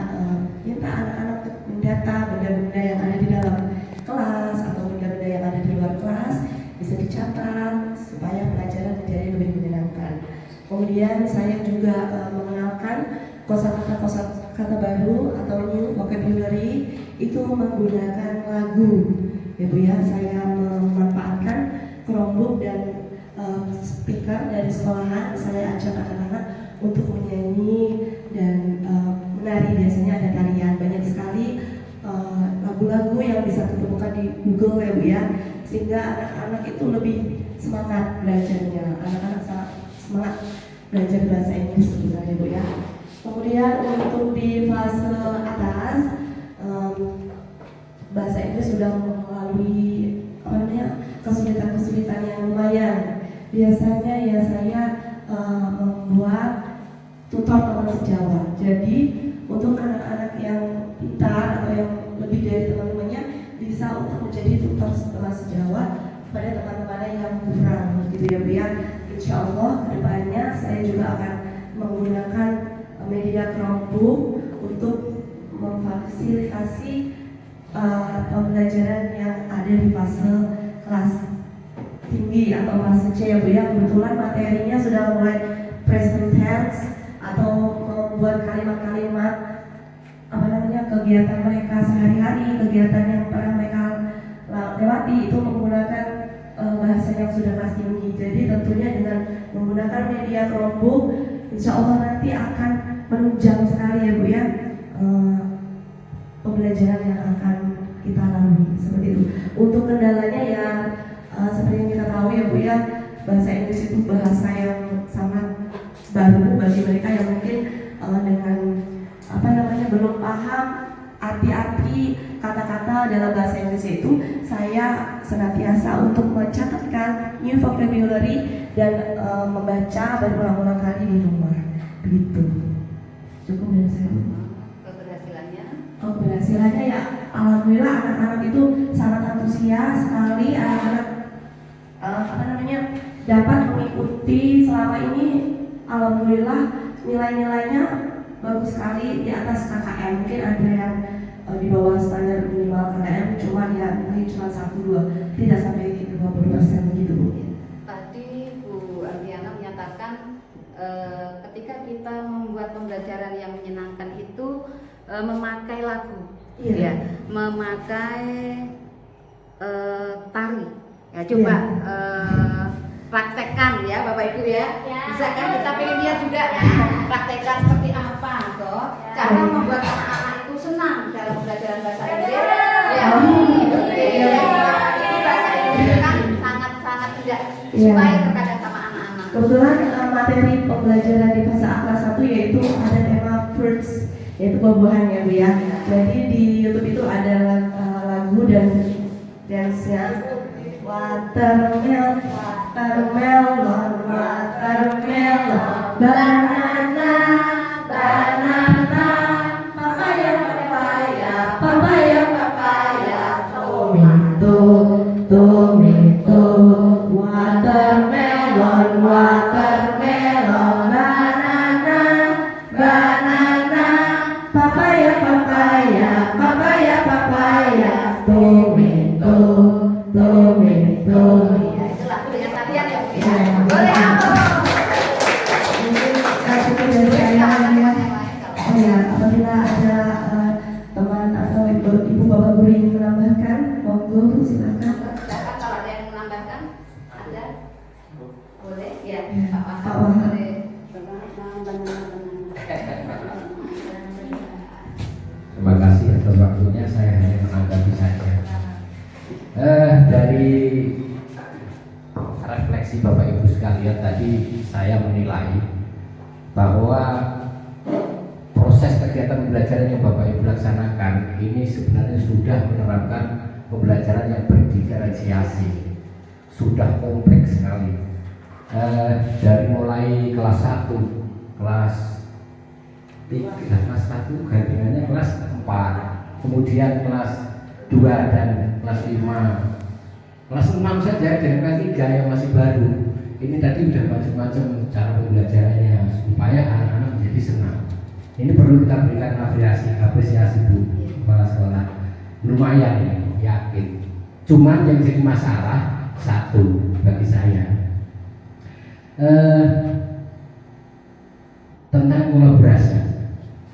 minta anak-anak mendata benda-benda yang ada di dalam kelas atau benda-benda yang ada di luar kelas bisa dicatat supaya pelajaran menjadi lebih menyenangkan. Kemudian saya juga mengenalkan kosakata baru atau new vocabulary itu menggunakan lagu. Ya Bu ya, saya memanfaatkan Chromebook dan speaker dari sekolahan. Saya ajak anak-anak untuk menyanyi dan menari. Biasanya ada tarian, banyak sekali lagu-lagu yang bisa ditemukan di Google ya Bu ya, sehingga anak-anak itu lebih semangat belajarnya. Anak-anak sangat semangat belajar bahasa Inggris sebenarnya Bu ya. Kemudian untuk di fase atas, bahasa Inggris sudah melalui kesulitan-kesulitan yang lumayan. Biasanya ya saya membuat tutor teman sejawat. Jadi untuk anak-anak yang pintar atau yang lebih dari teman-temannya bisa untuk menjadi tutor teman sejawat pada teman-teman yang kurang, gitu ya Bu ya. Insya Allah kedepannya saya juga akan menggunakan media Chromebook untuk memfasilitasi pembelajaran yang ada di fase kelas tinggi atau fase C ya Bu ya. Kebetulan materinya sudah mulai present tense atau membuat kalimat-kalimat kegiatan mereka sehari-hari, kegiatan yang pernah mereka lewati itu menggunakan bahasa yang sudah kelas tinggi. Jadi tentunya dengan menggunakan media Chromebook, insya Allah nanti akan menunjang sekali ya Bu ya pembelajaran yang akan kita lalui seperti itu. Untuk kendalanya ya seperti yang kita tahu ya Bu ya, bahasa Inggris itu bahasa yang sangat baru bagi mereka yang mungkin dengan belum paham arti-arti kata-kata dalam bahasa Inggris itu. Saya senantiasa untuk mencatatkan new vocabulary dan membaca berulang-ulang kali di rumah. Begitu. Cukup dari saya. Keberhasilannya? Oh, keberhasilannya ya alhamdulillah anak-anak itu sangat antusias sekali. Anak-anak dapat mengikuti selama ini. Alhamdulillah nilai-nilainya bagus sekali di atas KKM. Mungkin ada yang di bawah standar minimal KKM, cuman ya nilai cuma 1-2, tidak sampai 20% begitu Bu. Tadi Bu Andriana menyatakan ketika kita membuat pembelajaran yang menyenangkan itu memakai lagu, ya, memakai tari. Ya coba praktekkan ya Bapak Ibu ya. Bisa kan kita pengen lihat juga praktekkan seperti apa toh cara membuat anak-anak itu senang dalam pembelajaran bahasa Inggris. Ya. Bahasa Inggris kan sangat-sangat tidak supaya terkadang sama anak-anak. Kebetulan materi pembelajaran di fase A kelas 1 yaitu ada tema fruits, yaitu buah-buahan ya Bu ya. Jadi di YouTube itu ada lagu dan dance-nya. Watermelon, watermelon, watermelon, banana, banana, papaya, papaya, papaya, papaya, tomato, tomato, watermelon, watermelon, banana, banana, papaya, papaya, papaya, papaya, tomato, tomato. Ya, itu lagu dengan tarian ya. Boleh apa? Apabila ada teman atau ibu bapak guru yang menambahkan, monggo Bu silakan. Kalau ada yang menambahkan, ada? Boleh? Ya, Pak Pak Wahab. Wahab. Terima kasih atas waktunya, saya hanya menanggapi saja. Dari refleksi Bapak Ibu sekalian tadi, saya menilai bahwa proses kegiatan pembelajaran yang Bapak Ibu laksanakan ini sebenarnya sudah menerapkan pembelajaran yang berdiferensiasi, sudah kompleks sekali. Dari mulai kelas 1, kelas 3, kelas 1 gandingannya kelas 4, kemudian kelas 2 dan kelas 5, kelas 6 saja dan kelas 3 yang masih baru. Ini tadi udah macam-macam cara pembelajarannya supaya anak-anak menjadi senang. Ini perlu kita berikan apresiasi Bu kepala sekolah. Lumayan ya, yakin. Cuman yang jadi masalah satu bagi saya tentang kolaborasi.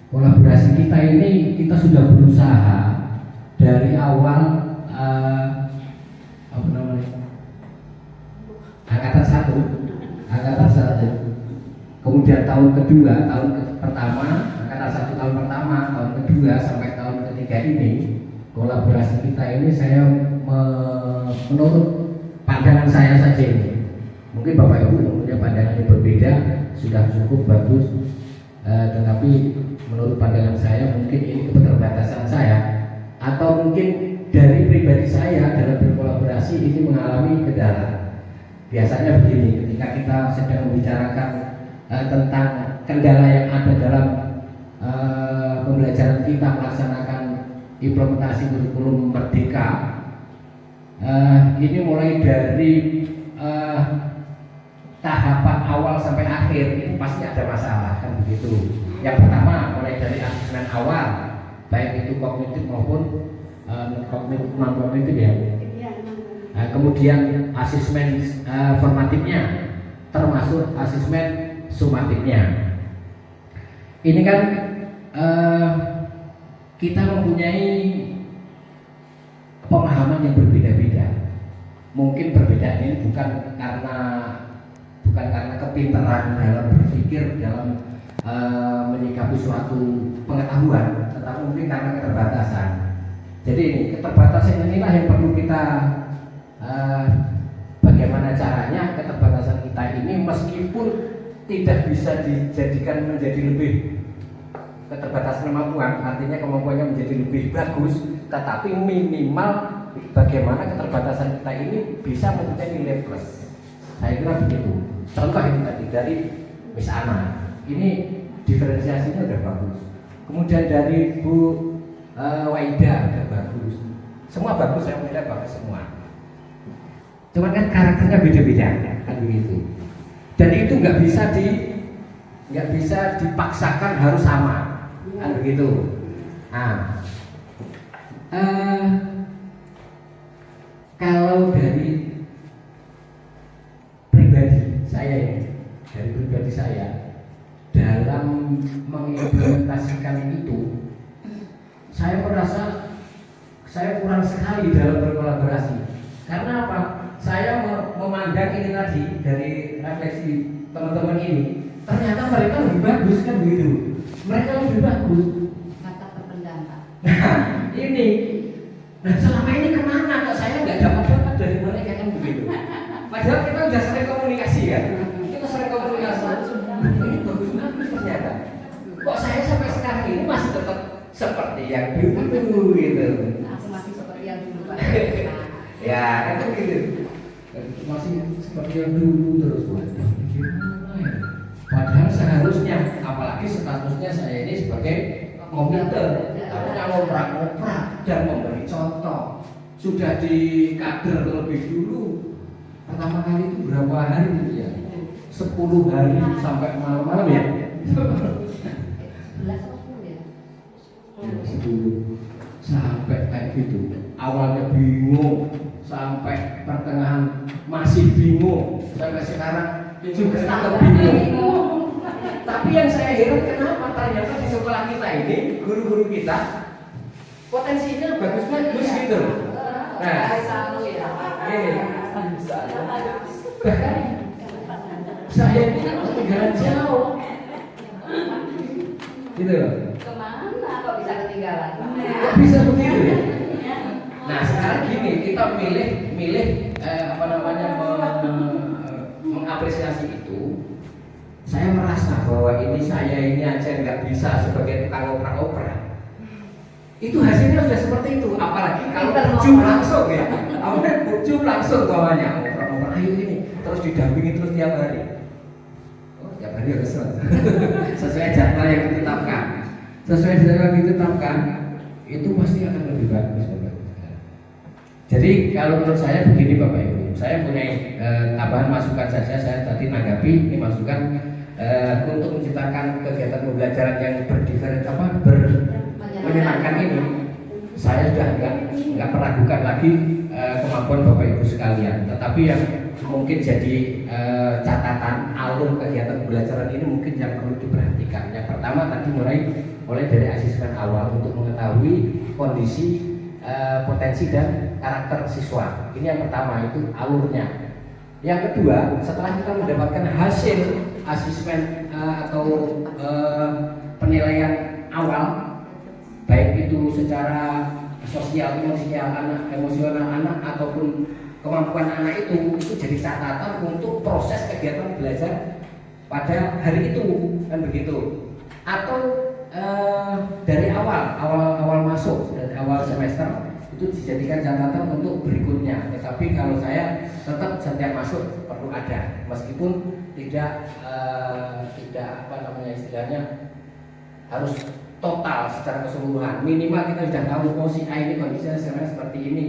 Kolaborasi kita ini kita sudah berusaha dari awal angkatan 1, kemudian tahun kedua, pertama, angkatan 1 tahun pertama, tahun kedua sampai tahun ketiga ini, kolaborasi kita ini saya menurut pandangan saya saja ini. Mungkin Bapak Ibu punya pandangan yang berbeda, sudah cukup bagus. tetapi menurut pandangan saya mungkin ini keterbatasan saya, atau mungkin dari pribadi saya dalam berkolaborasi ini mengalami kendala. Biasanya begini, ketika kita sedang membicarakan tentang kendala yang ada dalam pembelajaran kita melaksanakan implementasi kurikulum Merdeka, ini mulai dari tahapan awal sampai akhir itu pasti ada masalah, kan begitu. Yang pertama mulai dari asesmen awal, baik itu kognitif maupun non kognitif ya. Kemudian asesmen formatifnya, termasuk asesmen sumatifnya. Ini kan kita mempunyai pemahaman yang berbeda-beda. Mungkin perbedaan ini bukan karena kepintaran dalam berpikir, dalam menyikapi suatu pengetahuan, tetapi mungkin karena keterbatasan. Jadi ini keterbatasan inilah yang perlu kita bagaimana caranya keterbatasan kita ini meskipun tidak bisa dijadikan menjadi lebih keterbatasan kemampuan, artinya kemampuannya menjadi lebih bagus, tetapi minimal bagaimana keterbatasan kita ini bisa mempunyai nilai plus. Saya kira begitu. Contoh ini tadi dari Miss Ana, ini diferensiasinya udah bagus. Kemudian dari Bu Waida udah bagus. Semua bagus, saya kira bagus semua. Cuman kan karakternya beda-beda, kan begitu. Dan itu nggak bisa dipaksakan harus sama, kan begitu. Nah, kalau dari pribadi saya dalam mengimplementasikan itu, saya merasa saya kurang sekali dalam berkolaborasi. Karena apa? Saya memandang ini tadi dari refleksi teman-teman ini, ternyata mereka lebih bagus, kan begitu. Mereka lebih bagus. Kata terpendam, Pak. Nah, ini. Nah, selama ini kemana kok saya nggak dapat dari mereka, kan begitu. Padahal kita udah sering komunikasi kan. Kita sering komunikasi. Ini bagus ternyata. Kok saya sampai sekarang ini masih tetap seperti yang dulu gitu. Aku masih seperti yang dulu, Pak. Ya, kan begitu. Masih seperti yang dulu terus. Padahal seharusnya, apalagi statusnya saya ini sebagai komputer, harusnya ngoprek-ngoprek dan memberi contoh. Sudah di kader terlebih dulu. Pertama kali itu berapa hari itu ya? 10 hari sampai malam-malam ya? 11 ya? 10 sampai kayak gitu. Awalnya bingung, sampai pertengahan masih bingung, sampai sekarang juga tetap bingung. Tapi yang saya heran kenapa ternyata di sekolah kita ini guru-guru kita potensinya bagus-bagus gitu. Nah, ini bahkan saya ini kan ketinggalan jauh, gitu loh. Kemana kok bisa ketinggalan? Kok bisa begitu ya? Nah sekarang gini, kita milih mengapresiasi itu. Saya merasa bahwa saya ini aja nggak bisa sebagai tukang opera-opera. Itu hasilnya sudah seperti itu. Apalagi kalau ujung langsung ya, apalagi ujung langsung bawahnya opera-opera ayo ini terus didampingi terus tiap hari. Oh tiap hari harus sesuai jadwal yang ditetapkan. Sesuai jadwal yang ditetapkan itu pasti akan lebih bagus. Jadi kalau menurut saya begini Bapak Ibu, saya punya tambahan masukan saja. Saya tadi nanggapi ini masukan untuk menciptakan kegiatan pembelajaran yang menyenangkan ini. Saya sudah nggak meragukan lagi kemampuan Bapak Ibu sekalian. Tetapi yang mungkin jadi catatan alur kegiatan pembelajaran ini mungkin yang perlu diperhatikan. Yang pertama tadi mulai dari asesmen awal untuk mengetahui kondisi potensi dan karakter siswa. Ini yang pertama, itu alurnya. Yang kedua, setelah kita mendapatkan hasil asesmen atau penilaian awal, baik itu secara sosial, emosional anak ataupun kemampuan anak itu jadi catatan untuk proses kegiatan belajar pada hari itu, kan begitu. atau dari awal masuk, dari awal semester itu dijadikan catatan untuk berikutnya. Tetapi kalau saya tetap setiap masuk perlu ada, meskipun tidak apa namanya istilahnya harus total secara keseluruhan. Minimal kita sudah tahu oh si A ini kondisinya sebenarnya seperti ini,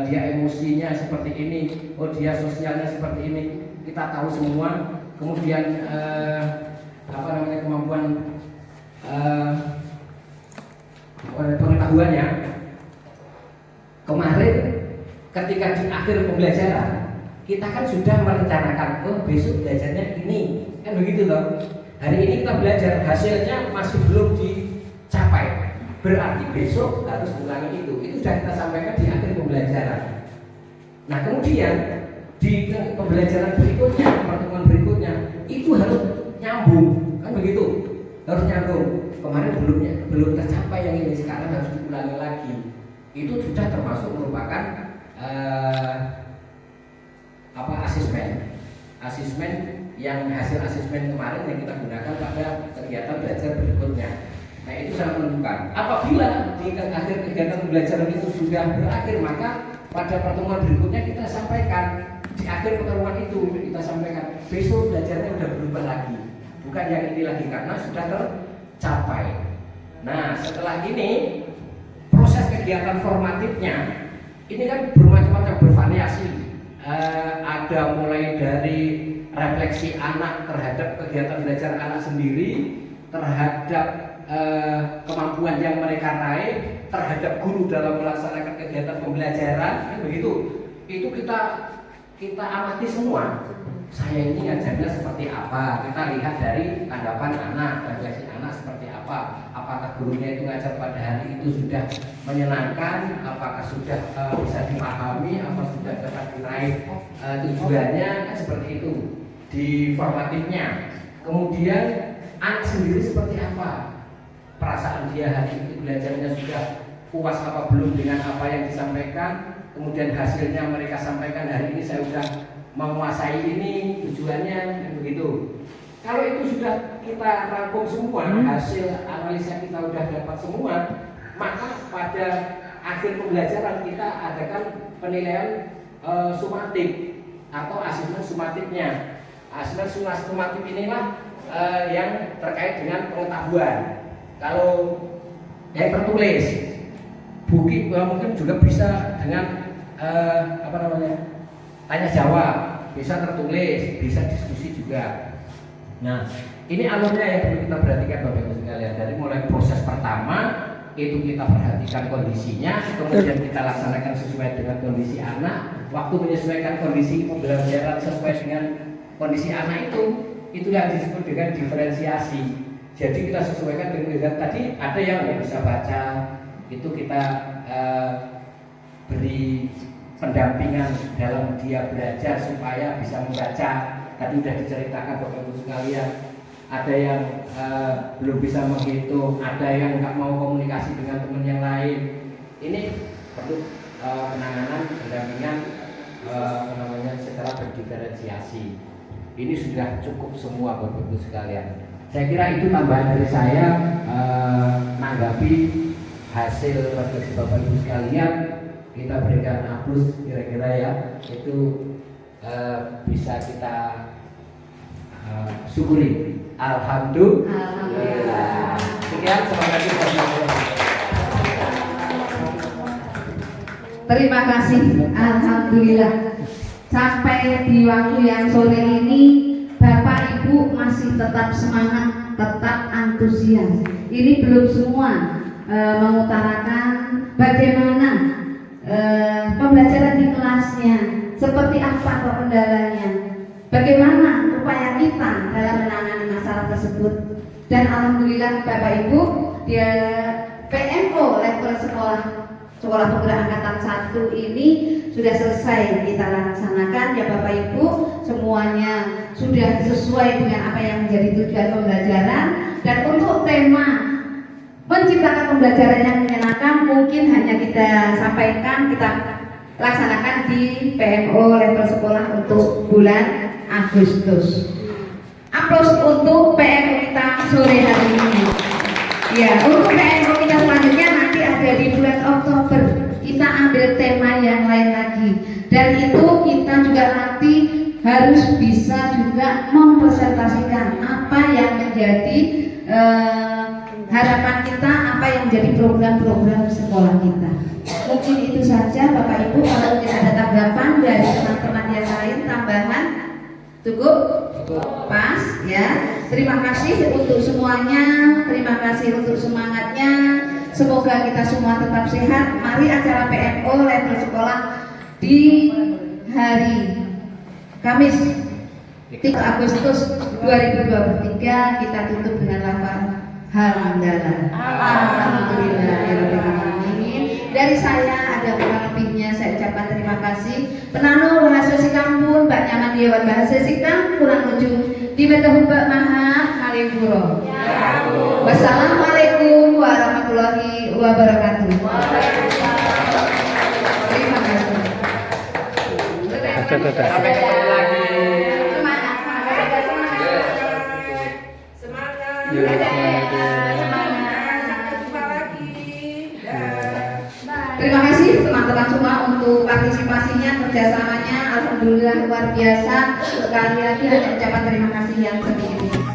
dia emosinya seperti ini, oh dia sosialnya seperti ini. Kita tahu semua. Kemudian apa namanya kemampuan pengetahuannya. Kemarin ketika di akhir pembelajaran kita kan sudah merencanakan oh besok belajarnya ini, kan begitu loh. Hari ini kita belajar, hasilnya masih belum dicapai, berarti besok harus ulangi itu sudah kita sampaikan di akhir pembelajaran. Nah kemudian di pembelajaran berikutnya, pertemuan berikutnya itu harus nyambung, kan begitu, harus nyambung. Kemarin belum tercapai yang ini, sekarang harus diulangi lagi. Itu sudah termasuk merupakan asesmen yang hasil asesmen kemarin yang kita gunakan pada kegiatan belajar berikutnya. Nah itu sangat menentukan. Apabila di akhir kegiatan pembelajaran itu sudah berakhir, maka pada pertemuan berikutnya kita sampaikan, di akhir pertemuan itu kita sampaikan besok belajarnya sudah berubah lagi, bukan yang ini lagi karena sudah tercapai. Nah setelah ini proses kegiatan formatifnya ini kan bermacam-macam, bervariasi. Ada mulai dari refleksi anak terhadap kegiatan belajar anak sendiri, terhadap kemampuan yang mereka raih, terhadap guru dalam melaksanakan kegiatan pembelajaran, kan begitu. Itu kita amati semua. Saya ini ngajarnya seperti apa? Kita lihat dari tanggapan anak, refleksi anak seperti apa? Apakah gurunya itu ngajar pada hari itu sudah menyenangkan? Apakah sudah bisa dipahami? Apa sudah dapat diraih tujuannya? Kan seperti itu di formatifnya. Kemudian anak sendiri seperti apa? Perasaan dia hari itu belajarnya sudah puas apa belum dengan apa yang disampaikan? Kemudian hasilnya mereka sampaikan hari ini saya sudah menguasai ini tujuannya, kan begitu. Kalau itu sudah kita rangkum semua, hasil analisa kita sudah dapat semua, maka pada akhir pembelajaran kita adakan penilaian sumatif atau asesmen sumatifnya. Asesmen sumatif inilah yang terkait dengan pengetahuan. Kalau yang tertulis, bukti mungkin juga bisa dengan apa namanya? Tanya jawab, bisa tertulis, bisa diskusi juga. Nah, ini alurnya yang perlu kita perhatikan Bapak Ibu sekalian. Dari mulai proses pertama itu kita perhatikan kondisinya, kemudian kita laksanakan sesuai dengan kondisi anak. Waktu menyesuaikan kondisi pembelajaran sesuai dengan kondisi anak itu yang disebut dengan diferensiasi. Jadi kita sesuaikan dengan tadi ada yang nggak bisa baca, itu kita beri pendampingan dalam dia belajar supaya bisa membaca. Tadi sudah diceritakan Bapak Ibu sekalian, ada yang belum bisa menghitung, ada yang nggak mau komunikasi dengan teman yang lain. Ini perlu penanganan pendampingan secara berdiferensiasi. Ini sudah cukup semua Bapak Ibu sekalian. Saya kira itu tambahan dari saya menanggapi hasil refleksi Bapak Ibu sekalian. Kita berikan aplaus kira-kira ya, itu bisa kita syukuri. Alhamdulillah. Sekian, terima kasih. Terima kasih. Alhamdulillah. Sampai di waktu yang sore ini Bapak Ibu masih tetap semangat, tetap antusias. Ini belum semua mengutarakan bagaimana pembelajaran di kelasnya, seperti apa kendalanya, bagaimana upaya kita dalam menangani masalah tersebut. Dan alhamdulillah Bapak Ibu, dia PMO level sekolah penggerak angkatan 1 ini sudah selesai kita laksanakan ya Bapak Ibu. Semuanya sudah sesuai dengan apa yang menjadi tujuan pembelajaran. Dan untuk tema menciptakan pembelajaran yang menyenangkan mungkin hanya kita sampaikan, kita laksanakan di PMO level sekolah untuk bulan Agustus. Aplaus untuk PMO kita sore hari ini. Ya, untuk PNO kita selanjutnya nanti ada di bulan Oktober. Kita ambil tema yang lain lagi. Dan itu kita juga nanti harus bisa juga mempresentasikan apa yang menjadi harapan kita, apa yang menjadi program-program sekolah kita. Mungkin itu saja Bapak Ibu. Kalau tidak ada tanggapan dari teman-teman yang lain, tambahan cukup? Pas ya. Terima kasih untuk semuanya. Terima kasih untuk semangatnya. Semoga kita semua tetap sehat. Mari acara PNO level sekolah di hari Kamis 3 Agustus 2023 kita tutup dengan lafaz Hamdalah. Alhamdulillahirobbilalamin. Dari saya ada kurang lebihnya saya ucapkan terima kasih. Penano bahasa Sikampun, Mbak Nyaman Dewan bahasa Sikam kurang ujung di Metahubak Maha Malipuro. Wassalamualaikum warahmatullahi wabarakatuh. Terima kasih. Sampai ketemu lagi. Terima kasih teman-teman semua untuk partisipasinya, kerjasamanya. Alhamdulillah luar biasa. Sekali lagi hanya ucapan terima kasih yang sedikit.